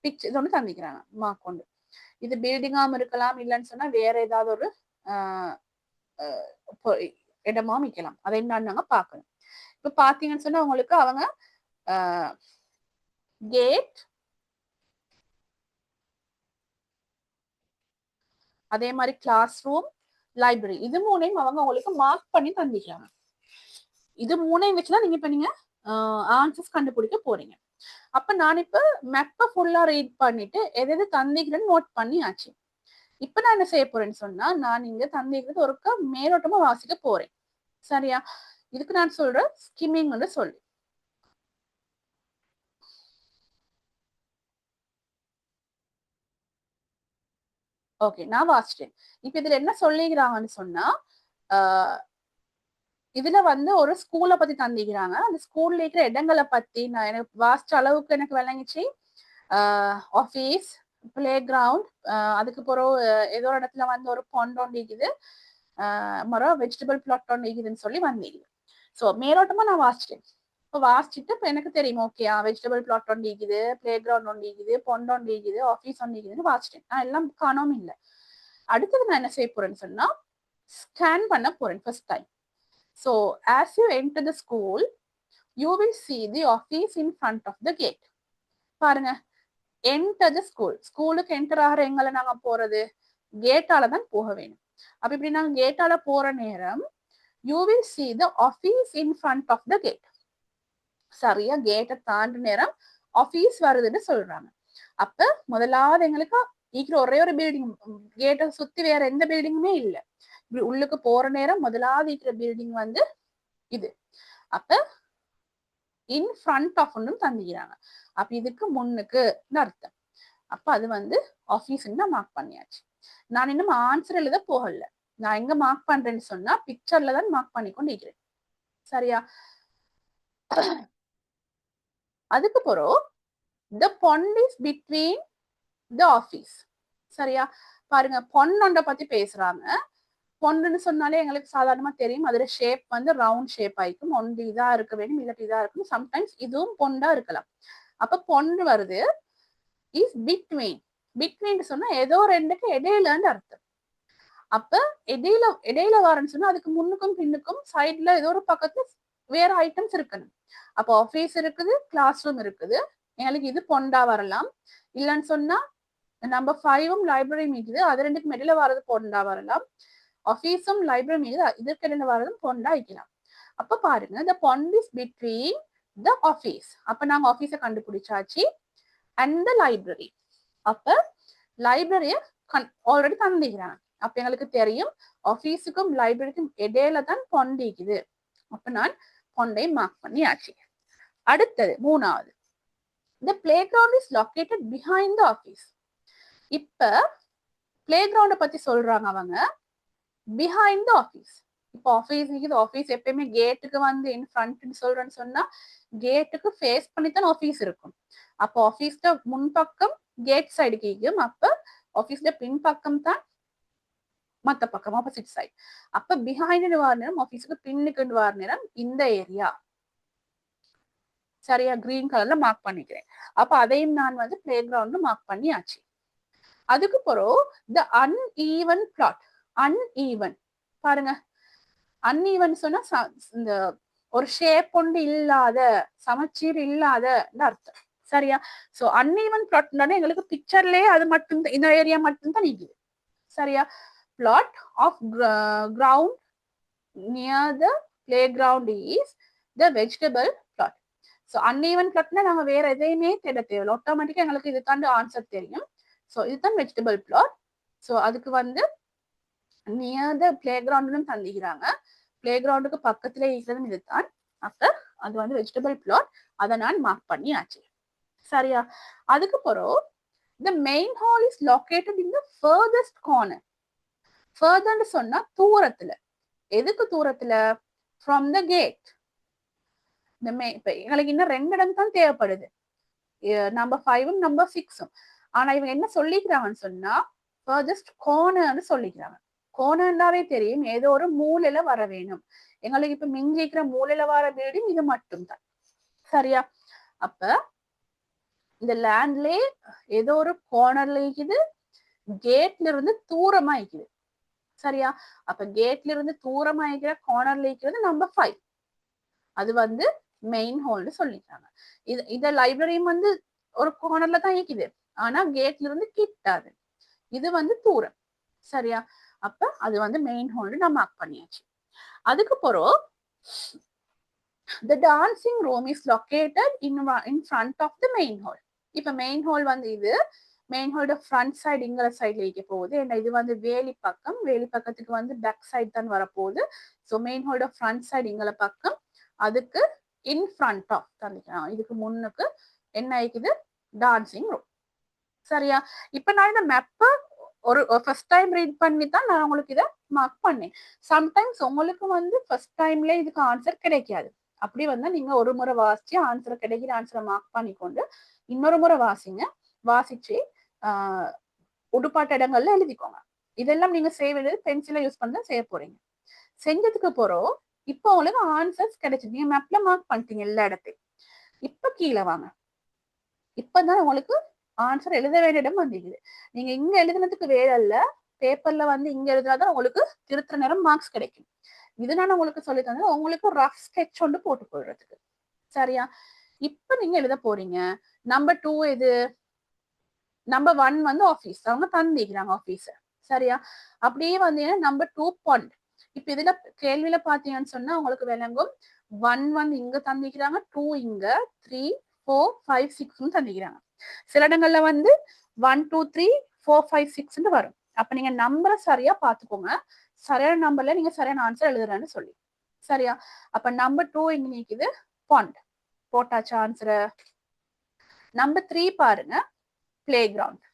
பிக்சர் இது ஒன்று தந்திக்கிறாங்க மார்க் கொண்டு. இது பில்டிங்காம இருக்கலாம், இல்லைன்னு சொன்னா வேற ஏதாவது ஒரு இடமா அமைக்கலாம். அதை என்னன்னு பார்க்கணும். இப்ப பாத்தீங்கன்னு சொன்னா உங்களுக்கு அவங்க கேட், அதே மாதிரி கிளாஸ் ரூம், லைப்ரரி, இது மூணையும் அவங்க உங்களுக்கு மார்க் பண்ணி தந்திக்கிறாங்க. இது மூணையும் வச்சுதான் நீங்க இப்ப நீங்க ஆன்சர்ஸ் கண்டுபிடிக்க போறீங்க. அப்ப நான் இப்ப மேப்பை ஃபுல்லா ரீட் பண்ணிட்டு எது தந்திக்கிறேன்னு நோட் பண்ணி ஆச்சு. இப்ப நான் என்ன செய்ய போறேன்னு சொன்னா, நான் இங்க தந்திக்கிறது ஒருக்க மேலோட்டமா வாசிக்க போறேன். சரியா? இதுக்கு நான் சொல்றேன் ஸ்கிம்மிங்னு சொல்லி. ஓகே, நான் வாசிட்டேன். இப்ப இதுல என்ன சொல்லிக்கிறாங்கன்னு சொன்னா, இதுல வந்து ஒரு ஸ்கூலை பத்தி தந்திக்கிறாங்க. அந்த ஸ்கூல்ல இருக்கிற இடங்களை பத்தி நான் எனக்கு வாசிச்ச அளவுக்கு எனக்கு விளங்கிச்சு. ஆஃபீஸ், பிளே கிரவுண்ட், அதுக்கப்புறம் ஏதோ ஒரு இடத்துல வந்து ஒரு பாண்ட் ஒன்று இருக்குது, மரம் வெஜிடபிள் பிளாட் ஒன்று இருக்குதுன்னு சொல்லி வந்தீங்க. ஸோ மேலோட்டமா நான் வாசிச்சிட்டேன். இப்போ வாசிச்சுட்டு இப்போ எனக்கு தெரியும், ஓகே வெஜிடபிள் பிளாட் ஒன்று இருக்குது, பிளே கிரவுண்ட் ஒன்று இருக்குது, பாண்ட் ஒன்று இருக்குது, ஆஃபீஸ் ஒன்று இருக்குதுன்னு வாசிச்சிட்டேன். நான் எல்லாம் காணாம இல்லை. அடுத்தது நான் என்ன செய்ய போறேன்னு சொன்னா, ஸ்கேன் பண்ண போறேன் first time. So, as you enter the school, you will see the office in front of the gate. பாருங்க, enter the school. ஸ்கூலுக்கு என்டர் ஆகிற எங்களை நாங்க போறது கேட்டால தான் போக வேணும். அப்ப இப்படி நாங்க கேட்டால போற நேரம் you will see the office in front of the gate. சரியா? கேட்டை தாண்டு நேரம் ஆபீஸ் வருதுன்னு சொல்றாங்க. அப்ப முதலாவது எங்களுக்கு இருக்கிற ஒரே ஒரு பில்டிங், கேட்டை சுத்தி வேற எந்த பில்டிங்குமே இல்லை. உள்ளுக்கு போற நேரம் முதலாவது இருக்கிற பில்டிங் வந்து இது. அப்ப இன் ஃப்ரண்ட் ஆஃப் தந்திக்கிறாங்க. அப்ப இதுக்கு முன்னுக்கு அர்த்தம். அப்ப அது வந்து ஆபீஸ் மார்க் பண்ணியாச்சு. நான் இன்னும் ஆன்சர் எழுத போகல. நான் எங்க மார்க் பண்றேன்னு சொன்னா பிக்சர்ல தான் மார்க் பண்ணி கொண்டு இருக்கிறேன். சரியா? அதுக்கு பிறகு the pond is between the office. சரியா? பாருங்க, பொண்ணொண்ட பத்தி பேசுறாங்க. பொண்ணுன்னு சொன்னாலே எங்களுக்கு சாதாரணமா தெரியும், அதோட ஷேப் வந்து ரவுண்ட் ஷேப் ஆயிக்கும். ஒன்று இதா இருக்க வேண்டும், இல்லாட்டி இதா இருக்கும். சம்டைம்ஸ் இதுவும் பொண்டா இருக்கலாம். அப்ப பொண்ணு வருது இஸ் பிட்வீன். பிட்வீன் சொன்னா ஏதோ ரெண்டுக்கு இடையிலன்னு அர்த்தம். அப்ப இடையில வரன்னு சொன்னா அதுக்கு முன்னுக்கும் பின்னுக்கும் சைட்ல ஏதோ ஒரு பக்கத்துல வேற ஐட்டம்ஸ் இருக்கணும். அப்ப ஆபீஸ் இருக்குது, கிளாஸ் ரூம் இருக்குது. எங்களுக்கு இது பொண்டா வரலாம். இல்லைன்னு சொன்னா நம்பர் 5ம் லைப்ரரி மீக்குது, அது ரெண்டுக்கும் இடையில வர்றது பொண்டா வரலாம். ஆபீஸும் லைப்ரரி மீது இதற்கு இடையில வர்றதும் பொண்டா வைக்கலாம். அப்ப பாருங்க, the pond is between the office. அப்ப நாங்க ஆபீஸை கண்டுபிடிச்சாச்சு. and the library. அப்ப லைப்ரரிய ஆல்ரெடி தந்திக்கிறாங்க. அப்ப எங்களுக்கு தெரியும் ஆபீஸுக்கும் லைப்ரரிக்கும் இடையில தான் பொண்ட் இருக்குது. அப்ப நான் பொண்டை மார்க் பண்ணியாச்சு. அடுத்தது மூணாவது, the playground is located behind the office. இப்ப பிளே கிரவுண்டை பத்தி சொல்றாங்க அவங்க. behind the office. இப்போ ஆஃபீஸ் இருக்குது, ஆஃபீஸ் எப்பயுமே கேட்டுக்கு வந்து இன் ஃப்ரண்ட்னு சொல்றேன்னு சொன்னா கேட்டுக்கு ஃபேஸ் பண்ணி தான் ஆஃபீஸ் இருக்கும். அப்போ ஆஃபீஸ்ல முன்பக்கம் கேட் சைடு கேக்கும், அப்ப ஆஃபீஸ்ல பின்பக்கம் தான் மத்த பக்கம் ஆப்போசிட் சைடு. அப்ப பிஹைண்ட் வார நேரம் ஆஃபீஸுக்கு பின்னுக்கு வார நேரம் இந்த ஏரியா சரியா கிரீன் கலர்ல மார்க் பண்ணிக்கிறேன். அப்ப அதையும் நான் வந்து பிளே கிரவுண்ட் மார்க் பண்ணியாச்சு. அதுக்கு பிறகு த அன்ஈவன் பிளாட். அன்ஈவன் பாருங்க, அன்ஈவன் சொன்னா இந்த ஒரு ஷேப் ஒன்று இல்லாத, சமச்சீர் இல்லாத அர்த்தம். சரியா? சோ அன்ஈவன் பிளாட் எங்களுக்கு பிக்சர்லயே அது மட்டும் இந்த ஏரியா மட்டும் தான் நிக்குது. சரியா? Plot of ground near the playground is the vegetable plot. So uneven பிளாட்னா நாங்க வேற எதையுமே தேட தேவையில்லை, ஆட்டோமேட்டிக்கா எங்களுக்கு இதுக்காண்டு ஆன்சர் தெரியும். ஸோ இதுதான் வெஜிடபிள் பிளாட். ஸோ அதுக்கு வந்து நியர் த பிளே கிரவுண்ட்னு தந்திக்கிறாங்க. பிளே கிரவுண்டுக்கு பக்கத்துல இருக்கிறதும் இதுதான். அப்ப அது வந்து வெஜிடபிள் பிளாட். அதை நான் மார்க் பண்ணியாச்சு. சரியா? அதுக்கு பிறகு the main hall is located in the furthest corner. furtherன்னு சொன்னா தூரத்துல. எதுக்கு தூரத்துல? from the gate. இப்ப எங்களுக்கு இன்னும் 2 இடம் தான் தேவைப்படுது, நம்பர் 5 நம்பர் 6. ஆனா இவங்க என்ன சொல்லிக்கிறாங்கன்னு சொன்னா furthest cornerன்னு சொல்லிக்கிறாங்க. கோணர்னாவே தெரியும், ஏதோ ஒரு மூலையில வர வேணும். எங்களுக்கு இப்ப மிஞ்சிக்கிற மூலையில வர பில்டிங் இது மட்டும் தான். சரியா? அப்ப இந்த லேண்ட்லே ஏதோ ஒரு கார்னர்ல இருக்குது, கேட்ல இருந்து தூரமா இருக்குது. சரியா? அப்ப கேட்ல இருந்து தூரமா இருக்கிற கார்னர்ல இருக்கிறது நம்பர் 5. அது வந்து மெயின் ஹால்னு சொல்லிட்டாங்க. இத லைப்ரரியும் வந்து ஒரு கார்னர்ல தான் இருக்குது, ஆனா கேட்ல இருந்து கிட்டாது, இது வந்து தூரம். சரியா? அப்ப அது வந்து மெயின் ஹால்னு நான் மார்க் பண்ணியாச்சு. அதுக்கு பிறகு the dancing room is located in front of the main hall. இப்ப மெயின் ஹால் வந்து இது மெயின் ஹாலோட ஃப்ரண்ட் சைடு இங்கிற சைட்ல இருக்க போகுது. ஏன்னா இது வந்து வேலி பக்கம், வேலி பக்கத்துக்கு வந்து பேக் சைடு தான் வரப்போகுது. ஸோ மெயின் ஹாலோட ஃப்ரண்ட் சைடு இங்கிற பக்கம், அதுக்கு இன் ஃப்ரண்ட் ஆஃப் தந்துக்கலாம். இதுக்கு முன்னுக்கு என்ன ஆயிக்குது? Dancing room. சரியா? இப்ப நான் இந்த மேப்பை ஒரு ஃபர்ஸ்ட் டைம் ரீட் பண்ணி தான் நான் உங்களுக்கு இதை மார்க் பண்ணேன். சம்டைம்ஸ் உங்களுக்கு வந்து ஃபர்ஸ்ட் டைம்ல இதுக்கு ஆன்சர் கிடைக்காது. அப்படி வந்தா நீங்க ஒரு முறை வாசிச்சு ஆன்சர் கிடைக்கிற ஆன்சரை மார்க் பண்ணிக்கொண்டு இன்னொரு முறை வாசிங்க. வாசிச்சு உடுப்பாட்ட இடங்கள்ல எழுதிக்கோங்க. இதெல்லாம் நீங்க செய்வது பென்சிலை யூஸ் பண்ணி செய்ய போறீங்க. செஞ்சதுக்கு போறோம் இப்போ உங்களுக்கு ஆன்சர்ஸ் கிடைச்சிது. நீங்க மேப்ல மார்க் பண்ணிட்டீங்க எல்லா இடத்தையும். இப்ப கீழே வாங்க. இப்பதான் உங்களுக்கு ஆன்சர் எழுத வேண்டிய இடம் வந்துக்குது. நீங்க இங்க எழுதுனதுக்கு வேலை இல்ல, பேப்பர்ல வந்து இங்க எழுதுனாதான் உங்களுக்கு திருத்துற நேரம் மார்க்ஸ் கிடைக்கும். இது நான் உங்களுக்கு சொல்லி தந்தேன், உங்களுக்கு ரஃப் ஸ்கெட்ச் ஒன்று போட்டு போடுறதுக்கு. சரியா? இப்ப நீங்க எழுத போறீங்க. நம்பர் 2 எது? நம்பர் 1 வந்து ஆபீஸ், அவங்க தந்திக்கிறாங்க ஆபீஸ். சரியா? அப்படியே வந்தீங்கன்னா நம்பர் 2 பாண்ட். இப்ப இதுல கேள்வியில பாத்தீங்கன்னு சொன்னா உங்களுக்கு விளங்கும். 1 வந்து இங்க தந்திக்கிறாங்க, 2 இங்க, 3 4 5 6 தந்திக்கிறாங்க. சில இடங்கள்ல வந்து 1 2 3 4 5 6 வரும். அப்ப நீங்க நம்பரை சரியா பாத்துக்கோங்க. சரியான நம்பர்ல நீங்க சரியான ஆன்சர் எழுதுறேன்னு சொல்லி. சரியா? அப்ப நம்பர் 2 இங்க நிக்குது, பாண்ட் போட்டாச்சு ஆன்சர். நம்பர் 3 பாருங்க, playground.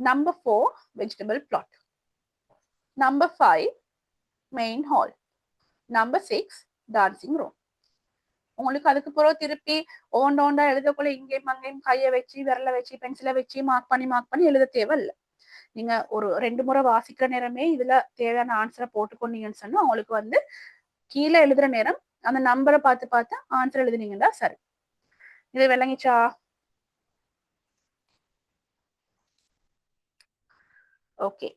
Number 4 vegetable plot. Number 5 main hall. Number 6 dancing room. உங்களுக்கு அதுக்கு பிறகு திருப்பி ஓண்டா எழுதக்குள்ள இங்கேயும் அங்கேயும் கையை வச்சு விரல வச்சு பென்சிலை வச்சு மார்க் பண்ணி எழுத தேவையில்லை. நீங்க ஒரு 2 முறை வாசிக்கிற நேரமே இதுல தேவையான ஆன்சரை போட்டுக்கொண்டீங்கன்னு சொன்னா உங்களுக்கு வந்து கீழே எழுதுற நேரம் அந்த நம்பரை பார்த்து ஆன்சர் எழுதுனீங்கன்னா சரி. இது விளங்கிச்சா? Okay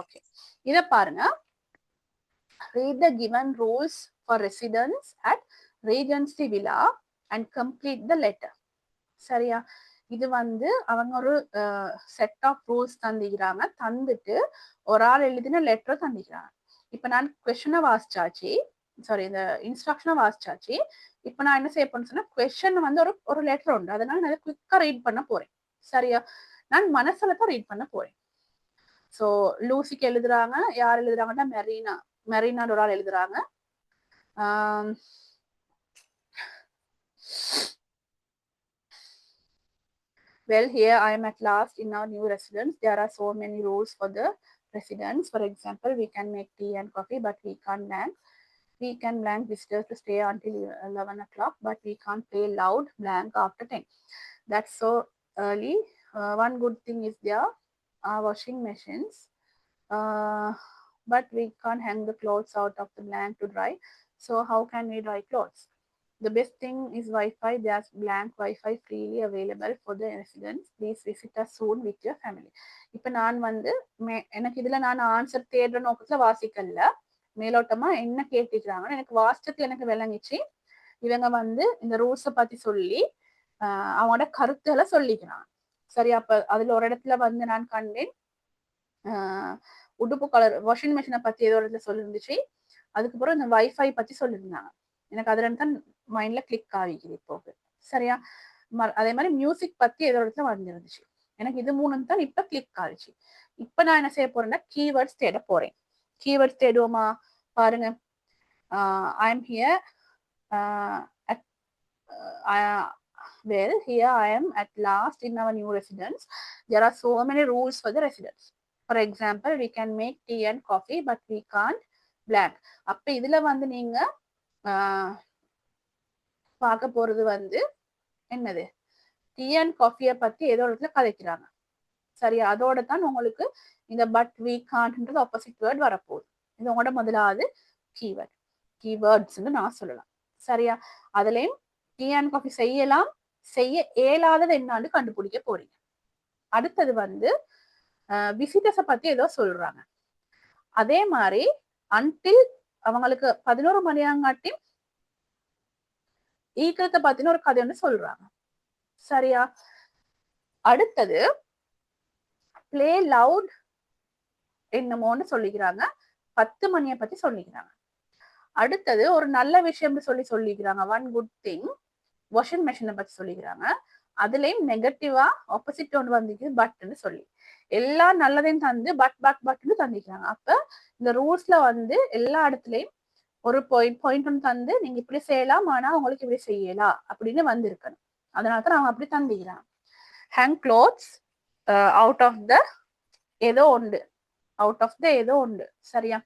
okay. இத பாருங்க. Read the given rules for residents at Regency Villa and complete the letter. சரியா? இது வந்து அவங்க ஒரு செட் ஆஃப் ரூல்ஸ் தந்திக்கிறாங்க. தந்துட்டு ஒரு ஆள் எழுதின லெட்டரை தந்திக்கிறாங்க. இப்ப நான் கொஸ்டினை வாசிச்சாச்சு, சாரி இந்த இன்ஸ்ட்ரக்ஷனை வாசிச்சாச்சு. இப்ப நான் என்ன செய்ய போறேன்னு சொன்னா கொஸ்டின் வந்து ஒரு லெட்டர் உண்டு, அதனால நான் குவிக்கா ரீட் பண்ண போறேன். சரியா? நான் மனசுல தான் ரீட் பண்ண போறேன். சோ லூசிக்கு எழுதுறாங்க. யார் எழுதுறாங்கன்னா மெரினா ஒரு ஆள் எழுதுறாங்க. Well, here I am at last in our new residence. There are so many rules for the residents. For example, we can make tea and coffee, but we can't blank. We can blank visitors to stay until 11 o'clock, but we can't play loud blank after 10. That's so early. One good thing is there are washing machines, but we can't hang the clothes out of the blank to dry. So how can we dry clothes? The best thing is Wi-Fi. There's blank Wi-Fi freely available for the residents. Please visit us soon with your family. இப்போ நான் வந்து எனக்கு இதுல நான் answer தேடுற நோக்கத்துல வாசிக்கல, மேலோட்டமா என்ன கேட்டுக்கிறாங்கன்னு எனக்கு வாசிச்சது எனக்கு விளங்கிச்சு. இவங்க வந்து இந்த ரூல்ஸை பத்தி சொல்லி அவங்களோட கருத்துக்களை சொல்லிக்கிறாங்க. சரி, அப்ப அதுல ஒரு இடத்துல வந்து நான் கண்டேன் உடுப்பு கலர் வாஷிங் மிஷினை பத்தி ஏதோ இடத்துல சொல்லிருந்துச்சு. அதுக்கப்புறம் இந்த வைஃபை பத்தி சொல்லியிருந்தாங்க. எனக்கு அதுல தான் மைண்ட்ல கிளிக் ஆகிக்குது இப்போ. சரியா, அதே மாதிரி மியூசிக் பத்தி ஏதோ இடத்துல வந்துருந்துச்சு. எனக்கு இது மூணு தான் இப்ப கிளிக் ஆகிச்சு. இப்ப நான் என்ன செய்ய போறேன்னா கீவேர்ட்ஸ் தேட போறேன். கீவேர்ட்ஸ் தேடுவோமா? பாருங்க, I am here well, here I am at last in our new residence. There are so many rules for the residents. For example, we can make tea and coffee, but we can't blank. அப்ப இதுல வந்து நீங்க பார்க்க போறது வந்து என்னது, tea and காஃபியை பத்தி ஏதோ இடத்துல கதைக்கிறாங்க. சரியா, அதோட தான் உங்களுக்கு இந்த பட் வீ கான்ட்ன்றது ஆப்போசிட் வேர்ட் வரப்போகுது. இது உங்களோட முதலாவது கீவேர்ட், கீவேர்ட்ஸ் நான் சொல்லலாம். சரியா, அதுலயும் டீ அண்ட் காஃபி செய்யலாம், செய்ய இயலாதது என்னான்னு கண்டுபிடிக்க போறீங்க. அடுத்தது வந்து விசிட்டர்ஸை பத்தி ஏதோ சொல்றாங்க. அதே மாதிரி அன்டில் அவங்களுக்கு 11 மணியாங்காட்டி ஈக்கத்தை பத்தின ஒரு கதை ஒன்று சொல்றாங்க. சரியா, அடுத்தது பிளே லவுட் என்னமோன்னு சொல்லிக்கிறாங்க, 10 மணியை பத்தி சொல்லிக்கிறாங்க. அடுத்தது ஒரு நல்ல விஷயம் சொல்லிக்கிறாங்க, ஒன் குட் திங், வாஷிங் மிஷினை பத்தி சொல்லிக்கிறாங்க. அதுலயும் நெகட்டிவா ஆப்போசிட் ஒன்று வந்துக்கு பட்னு சொல்லி எல்லா நல்லதையும் தந்து பட்னு தந்திக்கிறாங்க. அப்ப இந்த ரூல்ஸ்ல வந்து எல்லா இடத்துலயும் ஒரு பாயிண்ட் ஒன்று தந்து நீங்க இப்படி செய்யலாம், ஆனா உங்களுக்கு இப்படி செய்யலாம் அப்படின்னு வந்து இருக்கணும். அதனாலதான் அவங்க அப்படி தந்திக்கிறாங்க. Hang clothes out of the ஏதோ உண்டு, அவுட் ஆஃப் த ஏதோ உண்டு. சரியா,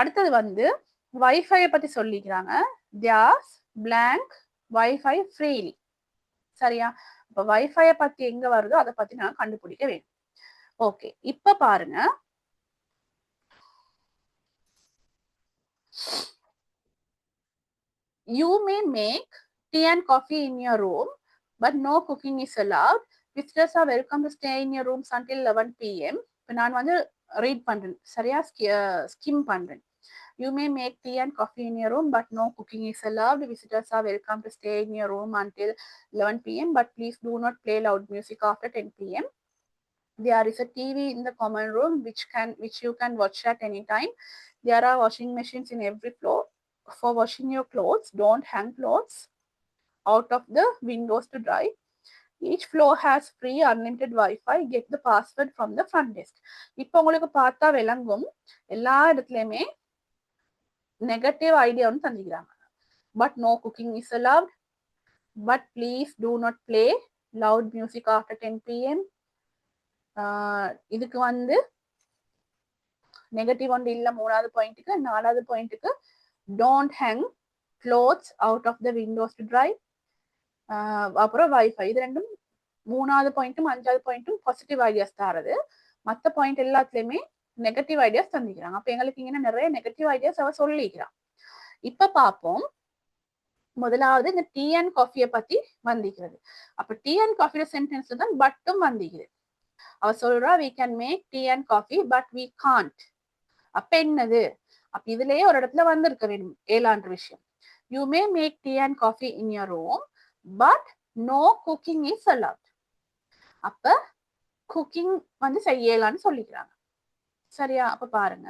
அடுத்தது வந்து வைஃபையை பத்தி சொல்லிக்கிறாங்க. தியாஸ் பிளாங்க் வைஃபை ஃப்ரீலி. சரியா, இப்ப வைஃபையை பத்தி எங்க வருதோ அதை பத்தி நான் கண்டுபிடிக்க வேணும். ஓகே, இப்ப பாருங்க, you may make tea and coffee in your room, but no cooking is allowed. Visitors are welcome to stay in your rooms until 11 p.m. இப்ப நான் வந்து ரீட் பண்றேன். சரியா, ஸ்கிம் பண்றேன். You may make tea and coffee in your room, but no cooking is allowed. Visitors are welcome to stay in your room until 11 p.m. But please do not play loud music after 10 p.m. There is a TV in the common room which you can watch at any time. There are washing machines in every floor for washing your clothes. Don't hang clothes out of the windows to dry. Each floor has free unlimited Wi-Fi. Get the password from the front desk. இப்போ உங்களுக்கு பார்த்தா விளங்கும், எல்லா இடத்துலயுமே negative idea ஒன்று தந்திக்கிறாங்க. But no cooking is allowed, but please do not play loud music after 10 p.m. இதுக்கு வந்து நெகட்டிவ் ஒன்று இல்லை. 3வது பாயிண்ட்டுக்கு. 4வது பாயிண்ட்டுக்கு don't hang clothes out of the windows to dry. அப்புறம் வைஃபை. இது ரெண்டும் 3வது பாயிண்ட்டும் 5வது பாயிண்ட்டும் பாசிட்டிவ் ஐடியாஸ் தரது. மற்ற பாயிண்ட் எல்லாத்துலயுமே நெகட்டிவ் ஐடியாஸ் தந்திக்கிறாங்க. அப்ப எங்களுக்கு இங்க நிறைய நெகட்டிவ் ஐடியாஸ் அவ சொல்லிக்கிறான். இப்ப பார்ப்போம், முதலாவது இந்த டீ அண்ட் காஃபியை பத்தி வந்திக்கிறது. அப்ப டீ அண்ட் காஃபியோட சென்டென்ஸ்ல தான் பட்டும் வந்திக்குது. அவ சொல்றா we can make tea and coffee but we can't. அப்ப என்னது? அப்ப இதுலயே ஒரு இடத்துல வந்திருக்க வேண்டும் ஏழாண்டு விஷயம். You may make tea and coffee in your room but no cooking is allowed. அப்ப குக்கிங் வந்து செய்யலான்னு சொல்லிக்கிறாங்க. சரியா, அப்ப பாருங்க,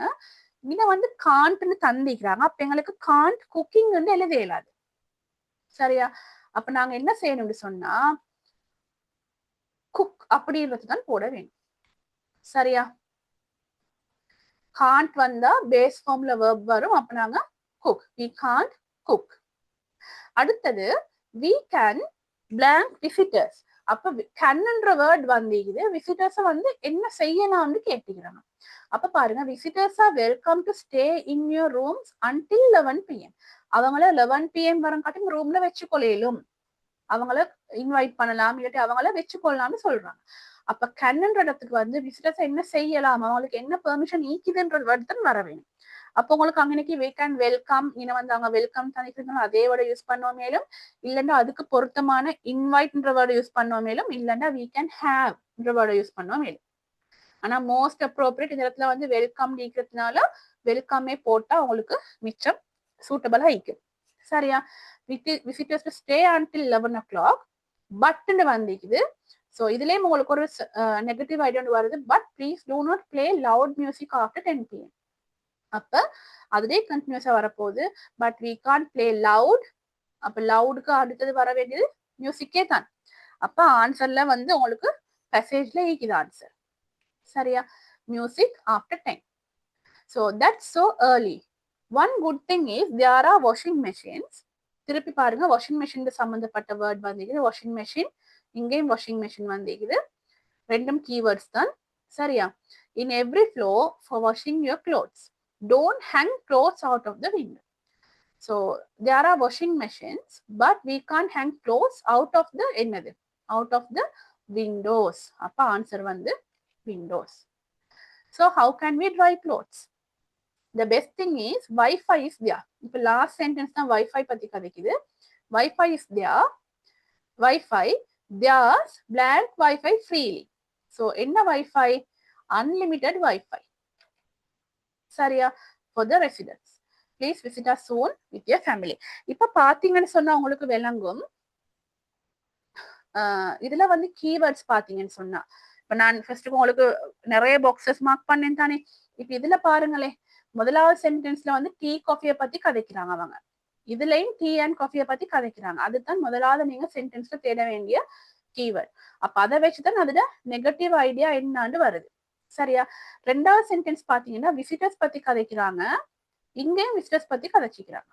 இங்க வந்து காண்ட்னு தந்திக்கிறாங்க. அப்ப எங்களுக்கு காண்ட் குக்கிங் வந்து எழுத இயலாது. சரியா, அப்ப நாங்க என்ன செய்யணும்னு சொன்னா குக் அப்படின்றது தான் போட வேணும். சரியா, காண்ட் வந்தா பேஸ் ஃபார்ம்ல வெர்ப் வரும். அப்ப நாங்க குக், we can't cook. அடுத்தது we can blank visitors. அப்ப கேன்ன்ற வேர்ட் வந்தீங்குது, விசிட்டர்ஸ வந்து என்ன செய்யலாம்னு கேட்டுக்கிறாங்க. அப்ப பாருங்க, visitors are welcome to stay in your rooms until 11 PM. அவங்கள 11 PM வரங்காட்டும் ரூம்ல வச்சுக்கொள்ளும், அவங்கள இன்வைட் பண்ணலாம், இல்லாட்டி அவங்கள வச்சுக்கொள்ளலாம்னு சொல்றாங்க. அப்ப கேன்ன்ற இடத்துக்கு வந்து விசிட்டர்ஸ் என்ன செய்யலாம், அவங்களுக்கு என்ன பெர்மிஷன் ஈக்குதுன்ற வேர்ட் தான் வர வேணும். அப்போ உங்களுக்கு அங்கனைக்கு we can welcome இன வந்து அவங்க வெல்கம் தனிக்கிறதுனால அதே வேர்டை யூஸ் பண்ணுவோம் மேலும், இல்லைன்னா அதுக்கு பொருத்தமான இன்வைட்ன்ற வேர்டை யூஸ் பண்ணுவோம் மேலும், இல்லைன்னா we can have வேர்டை யூஸ் பண்ணுவோம் மேலும். ஆனா மோஸ்ட் அப்ரோப்ரியேட் இந்த இடத்துல வந்து வெல்கம் இருக்கிறதுனால வெல்கமே போட்டா உங்களுக்கு மிச்சம் சூட்டபிளா இருக்கும். சரியா? விசிட்டர்ஸ் ஸ்டே until 11 o'clock பட்னு வந்திக்குது. ஸோ இதுலயும் உங்களுக்கு ஒரு நெகட்டிவ் ஐடியா வருது, but please do not play loud music after 10 PM. அப்ப அதுவே கண்டினியூஸா வரப்போகுது, but we can't play loud. அப்ப லவுடுக்கு அடுத்தது வர வேண்டியது மியூசிக்கே தான். அப்ப ஆன்சர்ல வந்து உங்களுக்கு மெசேஜ்ல ஈக்குது ஆன்சர். சரியா? Music after 10. So that's so early. One good thing is there are washing machines. திருப்பி பாருங்க, வாஷிங் மெஷின் சம்பந்தப்பட்ட வேர்ட் வந்திருக்குது. வாஷிங் மெஷின், இங்கேயும் வாஷிங் மெஷின் வந்திருக்குது. ரெண்டும் கீவேர்ட்ஸ் தான். சரியா? In every floor for washing your clothes. Don't hang clothes out of the window. So there are washing machines, but we can't hang clothes out of the out of the windows. அப்ப answer வந்து windows. So how can we dry clothes? The best thing is Wi-Fi is there. இப்ப last sentence தான் Wi-Fi பத்தி கதைக்குது. Wi-Fi is there. Wi-Fi, there's blank Wi-Fi freely. So என்ன Wi-Fi? Unlimited Wi-Fi. சரியா? for the residents. Please visit us soon with your family. இப்ப பாத்தீங்கன்னு சொன்னா உங்களுக்கு விளங்கும். இதுல வந்து கீவேர்ட்ஸ் பாத்தீங்கன்னு சொன்னா, இப்ப நான் ஃபர்ஸ்ட் உங்களுக்கு நிறைய பாக்ஸஸ் மார்க் பண்ணேன் தானே. இப்ப இதுல பாருங்களே, முதலாவது சென்டென்ஸ்ல வந்து டீ காஃபியை பத்தி கதைக்கிறாங்க அவங்க. இதுலயும் டீ அண்ட் காஃபியை பத்தி கதைக்கிறாங்க. அதுதான் முதலாவது நீங்க சென்டென்ஸ்ல தேட வேண்டிய கீவேர்ட். அப்ப அதை வச்சுதான் அதுல நெகட்டிவ் ஐடியா என்னான்னு வருது. சரியா? ரெண்டாவது சென்டென்ஸ் பாத்தீங்கன்னா விசிட்டர்ஸ் பத்தி கதைக்கிறாங்க, இங்கேயும் விசிட்டர்ஸ் பத்தி கதைச்சிக்கிறாங்க.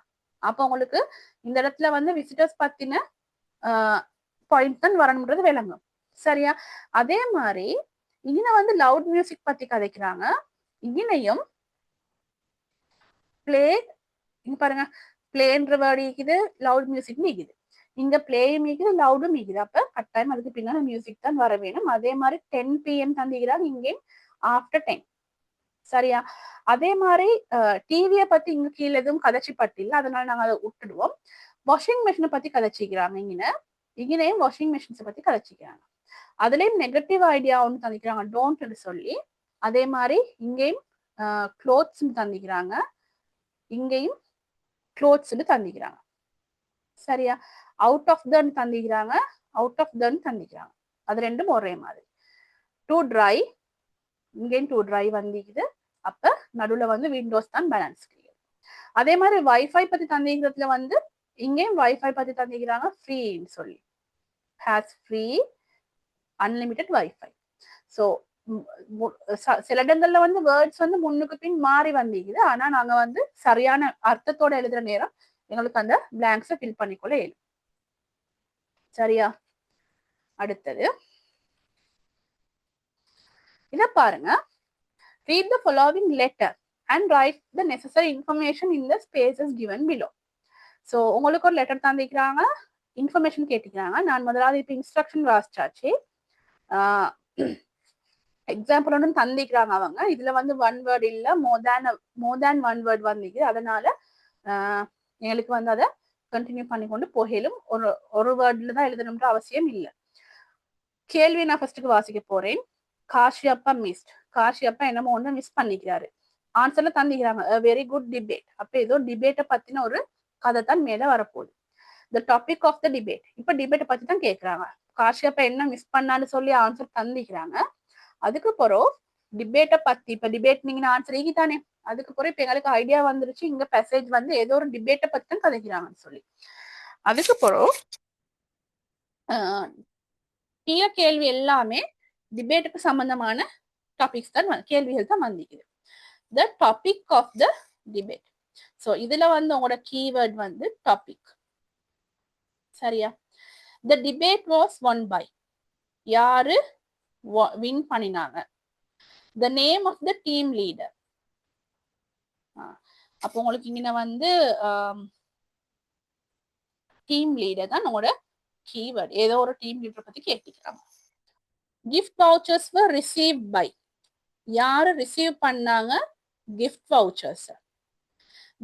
அப்ப உங்களுக்கு இந்த இடத்துல வந்து விசிட்டர்ஸ் பத்தின பாயிண்ட் தான் வரணும்ன்றது விளங்கும். சரியா? அதே மாதிரி இங்க வந்து லவுட் மியூசிக் பத்தி கதைக்கிறாங்க, இங்கனையும் பிளே, இங்க பாருங்க பிளேன்ற வேர்டு இருக்குது, லவுட் மியூசிக் நீக்குது. இங்க பிளேயும் நீக்குது, லவுடும் நீக்குது. அப்ப கட்டாயம் அதுக்கு பின்னாடி மியூசிக் தான் வர வேணும். அதே மாதிரி 10 PM தந்திக்கிறாங்க, இங்கேயும் ஆஃப்டர் 10. சரியா? அதே மாதிரி டிவியை பத்தி இங்க கீழே எதுவும் கதைச்சி பட்டில்ல, அதனால நாங்க அதை விட்டுடுவோம். வாஷிங் மிஷினை பத்தி கதைச்சிக்கிறாங்க, இங்கேயும் வாஷிங் மிஷின்ஸை பத்தி கதைச்சிக்கிறாங்க. அதுலயும் நெகட்டிவ் ஐடியா ஒன்று தந்திக்கிறாங்க, டோன்ட் சொல்லி. அதே மாதிரி இங்கேயும் க்ளோத்ஸ் தந்திக்கிறாங்க, இங்கேயும் க்ளோத்ஸ் தந்திக்கிறாங்க. சரியா? அவுட் ஆஃப் தன் தந்திக்கிறாங்க, அவுட் ஆஃப் தன் தந்திக்கிறாங்க. அது ரெண்டும் ஒரே மாதிரி. டு ட்ரை, இங்கேயும் டு ட்ரை வந்திக்குது. அப்ப நடுவுல வந்து விண்டோஸ் தான் பேலன்ஸ். அதே மாதிரி வைஃபை பத்தி தந்திக்கிறதுல வந்து இங்கேயும் வைஃபை பத்தி தந்திக்கிறாங்க, ஃப்ரீன்னு சொல்லி. Has free unlimited wifi. So சில இடங்கள்ல வந்து வேர்ட்ஸ் வந்து முன்னுக்கு பின் மாறி வந்திக்குது. ஆனா நாங்க வந்து சரியான அர்த்தத்தோட எழுதுற நேரம் எங்களுக்கு அந்த பிளாங்க்ஸை ஃபில் பண்ணிக்கொள்ள இயலும். சரியா? அடுத்தது இத பாருங்க. Read the following letter and write the necessary information in the spaces given below. So உங்களுக்கு ஒரு லெட்டர் தந்திக்கிறாங்க, இன்ஃபர்மேஷன் கேட்டுக்கிறாங்க. நான் முதலாவது இப்ப இன்ஸ்ட்ரக்ஷன் வாசிச்சாச்சு. எக்ஸாம்பிள் ஒன்று தந்திக்கிறாங்க அவங்க. இதுல வந்து ஒன் வேர்ட் இல்ல, மோர் தேன் ஒன் வேர்ட் வந்திருக்கு. அதனால எங்களுக்கு வந்து அதை கண்டினியூ பண்ணி கொண்டு போகலும். ஒரு வேர்ட்ல தான் எழுதணும்ன்ற அவசியம் இல்லை. கேள்வி நான் ஃபர்ஸ்ட்டுக்கு வாசிக்க போறேன். காஷியப்பா மிஸ்ட், காஷியப்பா என்னமோ ஒன்று மிஸ் பண்ணிக்கிறாரு. ஆன்சர்ல தந்திக்கிறாங்க வெரி குட் டிபேட். அப்ப ஏதோ டிபேட்டை பத்தின ஒரு கதை தான் மேல வரப்போகுது. The topic of the debate. இப்ப டிபேட்டை பத்தி தான் கேட்கிறாங்க. காஷியப்பா என்ன மிஸ் பண்ணான்னு சொல்லி ஆன்சர் தந்திக்கிறாங்க. அதுக்கு பிறகு டிபேட்டை பத்தி, இப்ப டிபேட் நீங்க ஆன்சர் ஈகித்தானே, அதுக்கு பிறகு இப்ப எங்களுக்கு ஐடியா வந்துருச்சு, இங்க மெசேஜ் வந்து ஏதோ ஒரு டிபேட்டை பத்தி தான் கதைக்கிறாங்கன்னு சொல்லி. அதுக்கு பிறகு கீழே கேள்வி எல்லாமே டிபேட்டுக்கு சம்பந்தமான டாபிக்ஸ் தான் கேள்விகள் தான் வந்திக்குது. The topic of the debate. So இதுல வந்து உங்களோட கீவேர்ட் வந்து டாபிக். சரியா? The debate was won by. யாரு வின் பண்ணினாங்க. the name of the team leader. அப்போ உங்களுக்கு இங்க வந்து டீம் லீடர் தான் நம்மளோட கீவேர்ட். ஏதோ ஒரு டீம் லீடர் பத்தி கேட்டுக்கிறாங்க. gift vouchers were received by, யாரு ரிசீவ் பண்ணாங்க gift vouchers.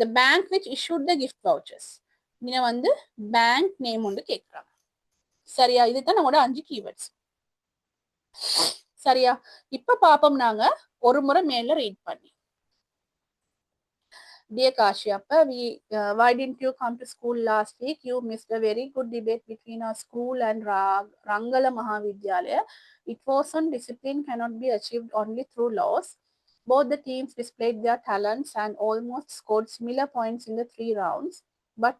the bank which issued the gift vouchers, இங்க வந்து பேங்க் நேம் வந்து கேக்குறாங்க. சரியா, இதுதான் நம்மளோட 5 கீவேர்ட்ஸ். சரியா, இப்ப பாப்போம் நாங்க ஒரு முறை மேல ரீட் பண்ணி. Dear Kashyapa, why didn't you come to school last week? You missed a very good debate between our school and Rangala Mahavidyalaya. It was on discipline cannot be achieved only through laws. Both the teams displayed their talents and almost scored similar points in the 3 rounds. But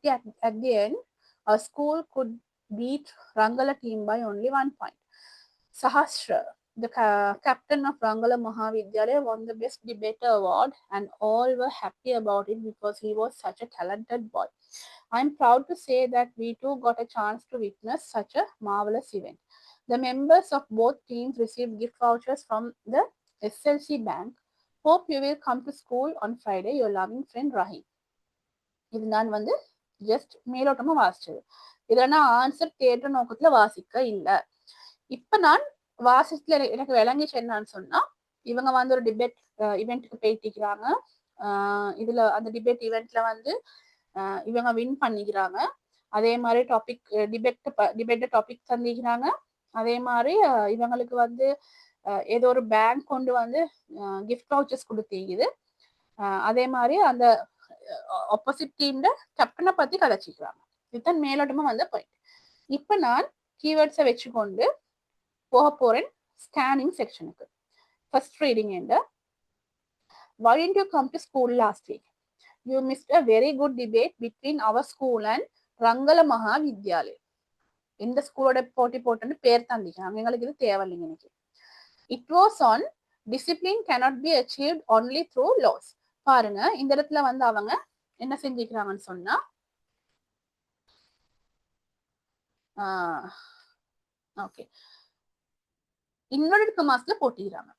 at the end, our school could beat Rangala team by only 1 point. Sahasra, the captain of Rangala Mahavidyalaya, won the Best Debater Award, and all were happy about it because he was such a talented boy. I'm proud to say that we too got a chance to witness such a marvelous event. The members of both teams received gift vouchers from the SLC Bank. Hope you will come to school on Friday. Your loving friend Rahim. இது நான் வந்து just மேலோட்டமா வாசிச்சது. இதுல நான் answer தேடுற நோக்கத்துல வாசிக்க இல்லை. இப்ப நான் வாசித்துல எனக்கு விளங்கிச்சு என்னன்னு சொன்னா, இவங்க வந்து ஒரு டிபேட் இவெண்ட்டுக்கு போயிட்டிருக்கிறாங்க. இதுல அந்த டிபேட் இவெண்ட்ல வந்து இவங்க வின் பண்ணிக்கிறாங்க. அதே மாதிரி டிபேட் டாபிக் தந்திக்கிறாங்க. அதே மாதிரி இவங்களுக்கு வந்து ஏதோ ஒரு பேங்க் கொண்டு வந்து கிஃப்ட் வவுச்சர்ஸ் கொடுத்தீங்குது. அதே மாதிரி அந்த ஆப்போசிட் டீம்ல கேப்டனை பத்தி கதைச்சிக்கிறாங்க. இதுதான் மேலோட்டமா வந்த பாயிண்ட். இப்ப நான் கீவேர்ட்ஸை வச்சுக்கொண்டு போக போறேன் ஸ்கேனிங் செக்ஷனுக்கு. ஃபர்ஸ்ட் ரீடிங் என்ன? Why didn't you come to school last week? You missed a very good debate between our school and Rangala Mahavidyalaya. இந்த ஸ்கூலோட போட்டி போட்டுன்னு பேர் தந்திக்கிறாங்க. எங்களுக்கு இது தேவையில்லைங்க இன்னைக்கு. It was on discipline cannot be achieved only through laws. பாருங்க, இந்த இடத்துல வந்து அவங்க என்ன செஞ்சுக்கிறாங்கன்னு சொன்னா, ஓகே, இன்வெர்டட் கமாஸ்ல போட்டிக்கிறாங்க.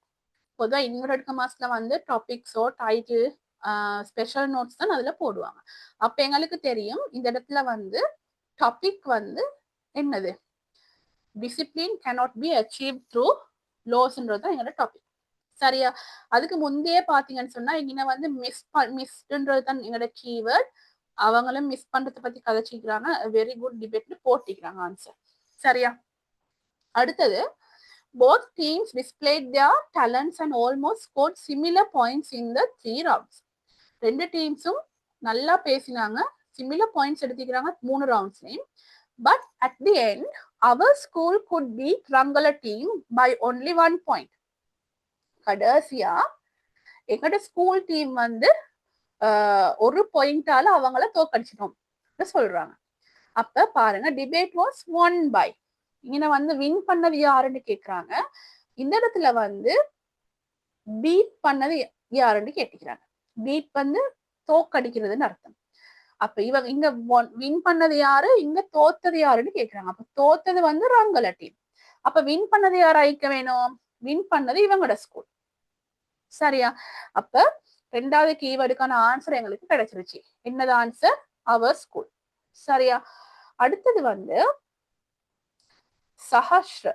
பொதுவாக இன்வெர்டட் கமாஸ்ல வந்து டாபிக்ஸோ டைட்டில் ஸ்பெஷல் நோட்ஸ் தான் அதுல போடுவாங்க. அப்ப எங்களுக்கு தெரியும் இந்த இடத்துல வந்து டாபிக் வந்து என்னது, discipline cannot be achieved through laws-ன்றது தான் எங்களோட டாபிக். சரியா, அதுக்கு முந்தையே பாத்தீங்கன்னு சொன்னா இங்க வந்து மிஸ்ன்றது தான் எங்களோட கீவேர்ட். அவங்களும் மிஸ் பண்றதை பத்தி கதைச்சிக்கிறாங்க. வெரி குட் டிபேட்னு போட்டிக்கிறாங்க ஆன்சர். சரியா, அடுத்தது both teams displayed their talents and almost scored similar points in the 3 rounds. ரெண்டு டீம்ஸும் நல்லா பேசினாங்க, சிமிலர் பாயிண்ட்ஸ் எடுத்துக்கிறாங்க 3 ரவுண்ட்ஸ்லயும். But at the end, our school could beat Rangala team by only 1 point. கடைசியா எங்களோட ஸ்கூல் டீம் வந்து ஒரு பாயிண்டால அவங்கள தோக்கடிச்சிட்டோம் சொல்றாங்க. அப்ப பாருங்க, டிபேட் வாஸ் won by, இங்க வந்து வின் பண்ணது யாருன்னு கேக்குறாங்க. இந்த இடத்துல வந்து பீட் பண்ணது யாருன்னு கேட்டுக்கிறாங்க. பீட் வந்து தோக்கடிக்கிறதுன்னு அர்த்தம். அப்ப இவங்க இங்க வின் பண்ணது யாரு, இங்க தோத்தது யாருன்னு கேக்குறாங்க. அப்ப தோத்தது வந்து ரங்கல டீம். அப்ப வின் பண்ணது யார் ஆயிக்க வேணும்? வின் பண்ணது இவங்களோட ஸ்கூல். சரியா, அப்ப ரெண்டாவது கீவேர்டுக்கான ஆன்சர் எங்களுக்கு கிடைச்சிருச்சு. என்னது ஆன்சர்? அவர் ஸ்கூல். சரியா, அடுத்தது வந்து Sahasra,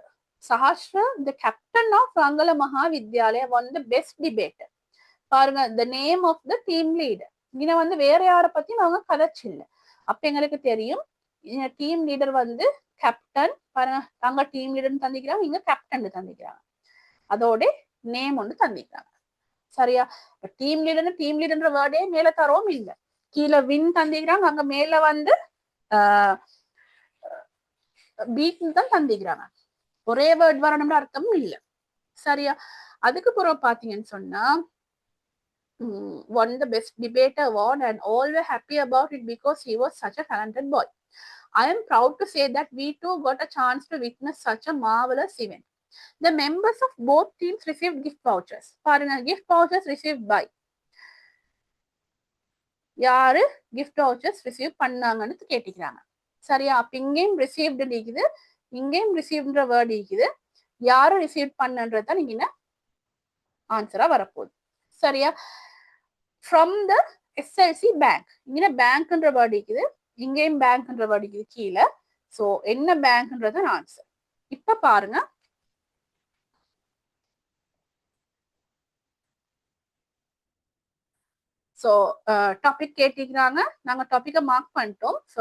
the captain of Rangala Mahavidyalaya, won the best debater. பாருங்க, the name of the team leader. இங்க வந்து வேற யாரை பத்தியும் அவங்க கதைச்சில்ல. அப்ப எங்களுக்கு தெரியும் டீம் லீடர் வந்து கேப்டன். பாருங்க, அங்க டீம் லீடர் தந்திக்கிறாங்க, இங்க கேப்டன் தந்திக்கிறாங்க. அதோட நேம் ஒன்று தந்திக்கிறாங்க. சரியா, டீம் லீடர்ன்ற வேர்டே மேல தரவும் இல்லை. கீழே வின் தந்திக்கிறாங்க, அங்க மேல வந்து பீட் தான் தந்திக்கிறாங்க. ஒரே வேர்ட் வரணும்னு அர்த்தமும் இல்லை. சரியா, அதுக்கு பிறகு பாத்தீங்கன்னு சொன்னா won the best debater award and all were happy about it because he was such a talented boy. I am proud to say that we too got a chance to witness such a marvelous event. The members of both teams received gift vouchers. பாருங்க, gift vouchers received by யாரு gift vouchers receive பண்ணாங்கன்னு கேட்டிக்கிறாங்க. சரியா, அப்ப இங்கேயும் received இருக்குது, இங்கேயும் ரிசீவ்ன்ற word இருக்குது. யாரை ரிசீவ் பண்ணன்றதுதான் நீங்க என்ன ஆன்சரா வரப்போகுது. சரியா? From the SLC bank. இங்க பேங்க்ன்ற வேர்டு இருக்குது, இங்கேயும் பேங்க்ன்ற வேர்டு இருக்குது கீழே. சோ என்ன பேங்க்ன்றது ஆன்சர். இப்ப பாருங்க, ஸோ டாபிக் கேட்டிருக்கிறாங்க, நாங்க டாபிக்கை மார்க் பண்ணிட்டோம். ஸோ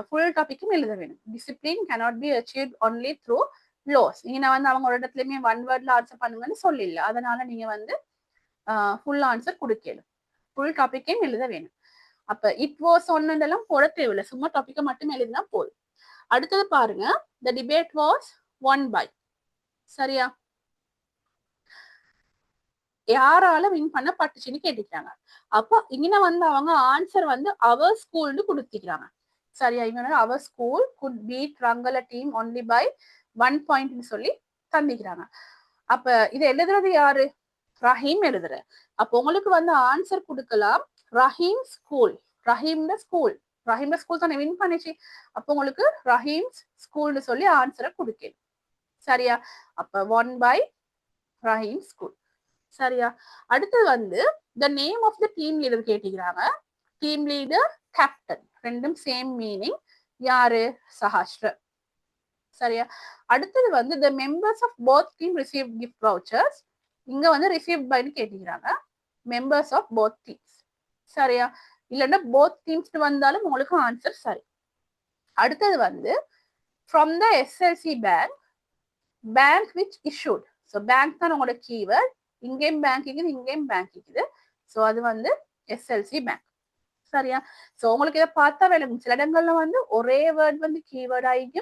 ஃபுல் டாபிக்கும் எழுத வேணும். Discipline cannot be achieved only through laws. நீங்க வந்து அவங்க ஒரு இடத்துலயுமே ஒன் வேர்ட்ல ஆன்சர் பண்ணுங்கன்னு சொல்லல, அதனால நீங்க வந்து ஃபுல் ஆன்சர் கொடுக்கணும். ஃபுல் டாபிக்கையும் எழுத வேணும். அப்ப இட் வாஸ் ஒன்னெல்லாம் போட தேவையில்லை, சும்மா டாபிக்கை மட்டும் எழுதினா போதும். அடுத்தது பாருங்க, த டிபேட் வாஸ் ஒன் பை. சரியா? யாரால வின் பண்ண பட்டுச்சுன்னு கேட்டுக்கிறாங்க. அப்ப இங்க வந்து அவங்க ஆன்சர் வந்து அவர் ஸ்கூல்னு கொடுத்துக்கிறாங்க. சரியா? இவங்க our school could beat Rangala team only by 1 point சொல்லி தந்திக்கிறாங்க. அப்ப இதை எழுதுறது யாரு? ரஹீம் எழுதுற. அப்ப உங்களுக்கு வந்து ஆன்சர் கொடுக்கலாம் ரஹீம் ஸ்கூல். ரஹீம்ல ஸ்கூல், ரஹீம்ல ஸ்கூல் தானே வின் பண்ணிச்சு. அப்ப உங்களுக்கு ரஹீம் ஸ்கூல்னு சொல்லி ஆன்சரை கொடுக்கணும். சரியா? அப்ப 1 பை ரஹீம் ஸ்கூல். சரியா? அடுத்தது வந்து the name of the team leader கேட்டுக்கிறாங்க. டீம் லீடர், கேப்டன், ரெண்டும் சேம் மீனிங். யாரு? சஹாஸ்ர. சரியா? அடுத்தது வந்து the members of both team receive gift vouchers. இங்க வந்து ரிசீவ் பைன்னு கேட்டுக்கிறாங்க. Members of both teams. சரியா? இல்லைன்னா போத் டீம்ஸ் வந்தாலும் உங்களுக்கு ஆன்சர் சரி. அடுத்தது வந்து from the SLC bank, bank which issued. So bank தான் உங்களோட கீவேர்ட். இங்கேயும் பேங்க் இருக்குது, இங்கேயும் பேங்க் இருக்குது. ஸோ அது வந்து எஸ்எல்சி பேங்க். சரியா? ஸோ உங்களுக்கு இதை பார்த்தா விளங்கும். சில இடங்கள்ல வந்து ஒரே வேர்ட் வந்து கீவேர்ட் ஆகிக்கும்,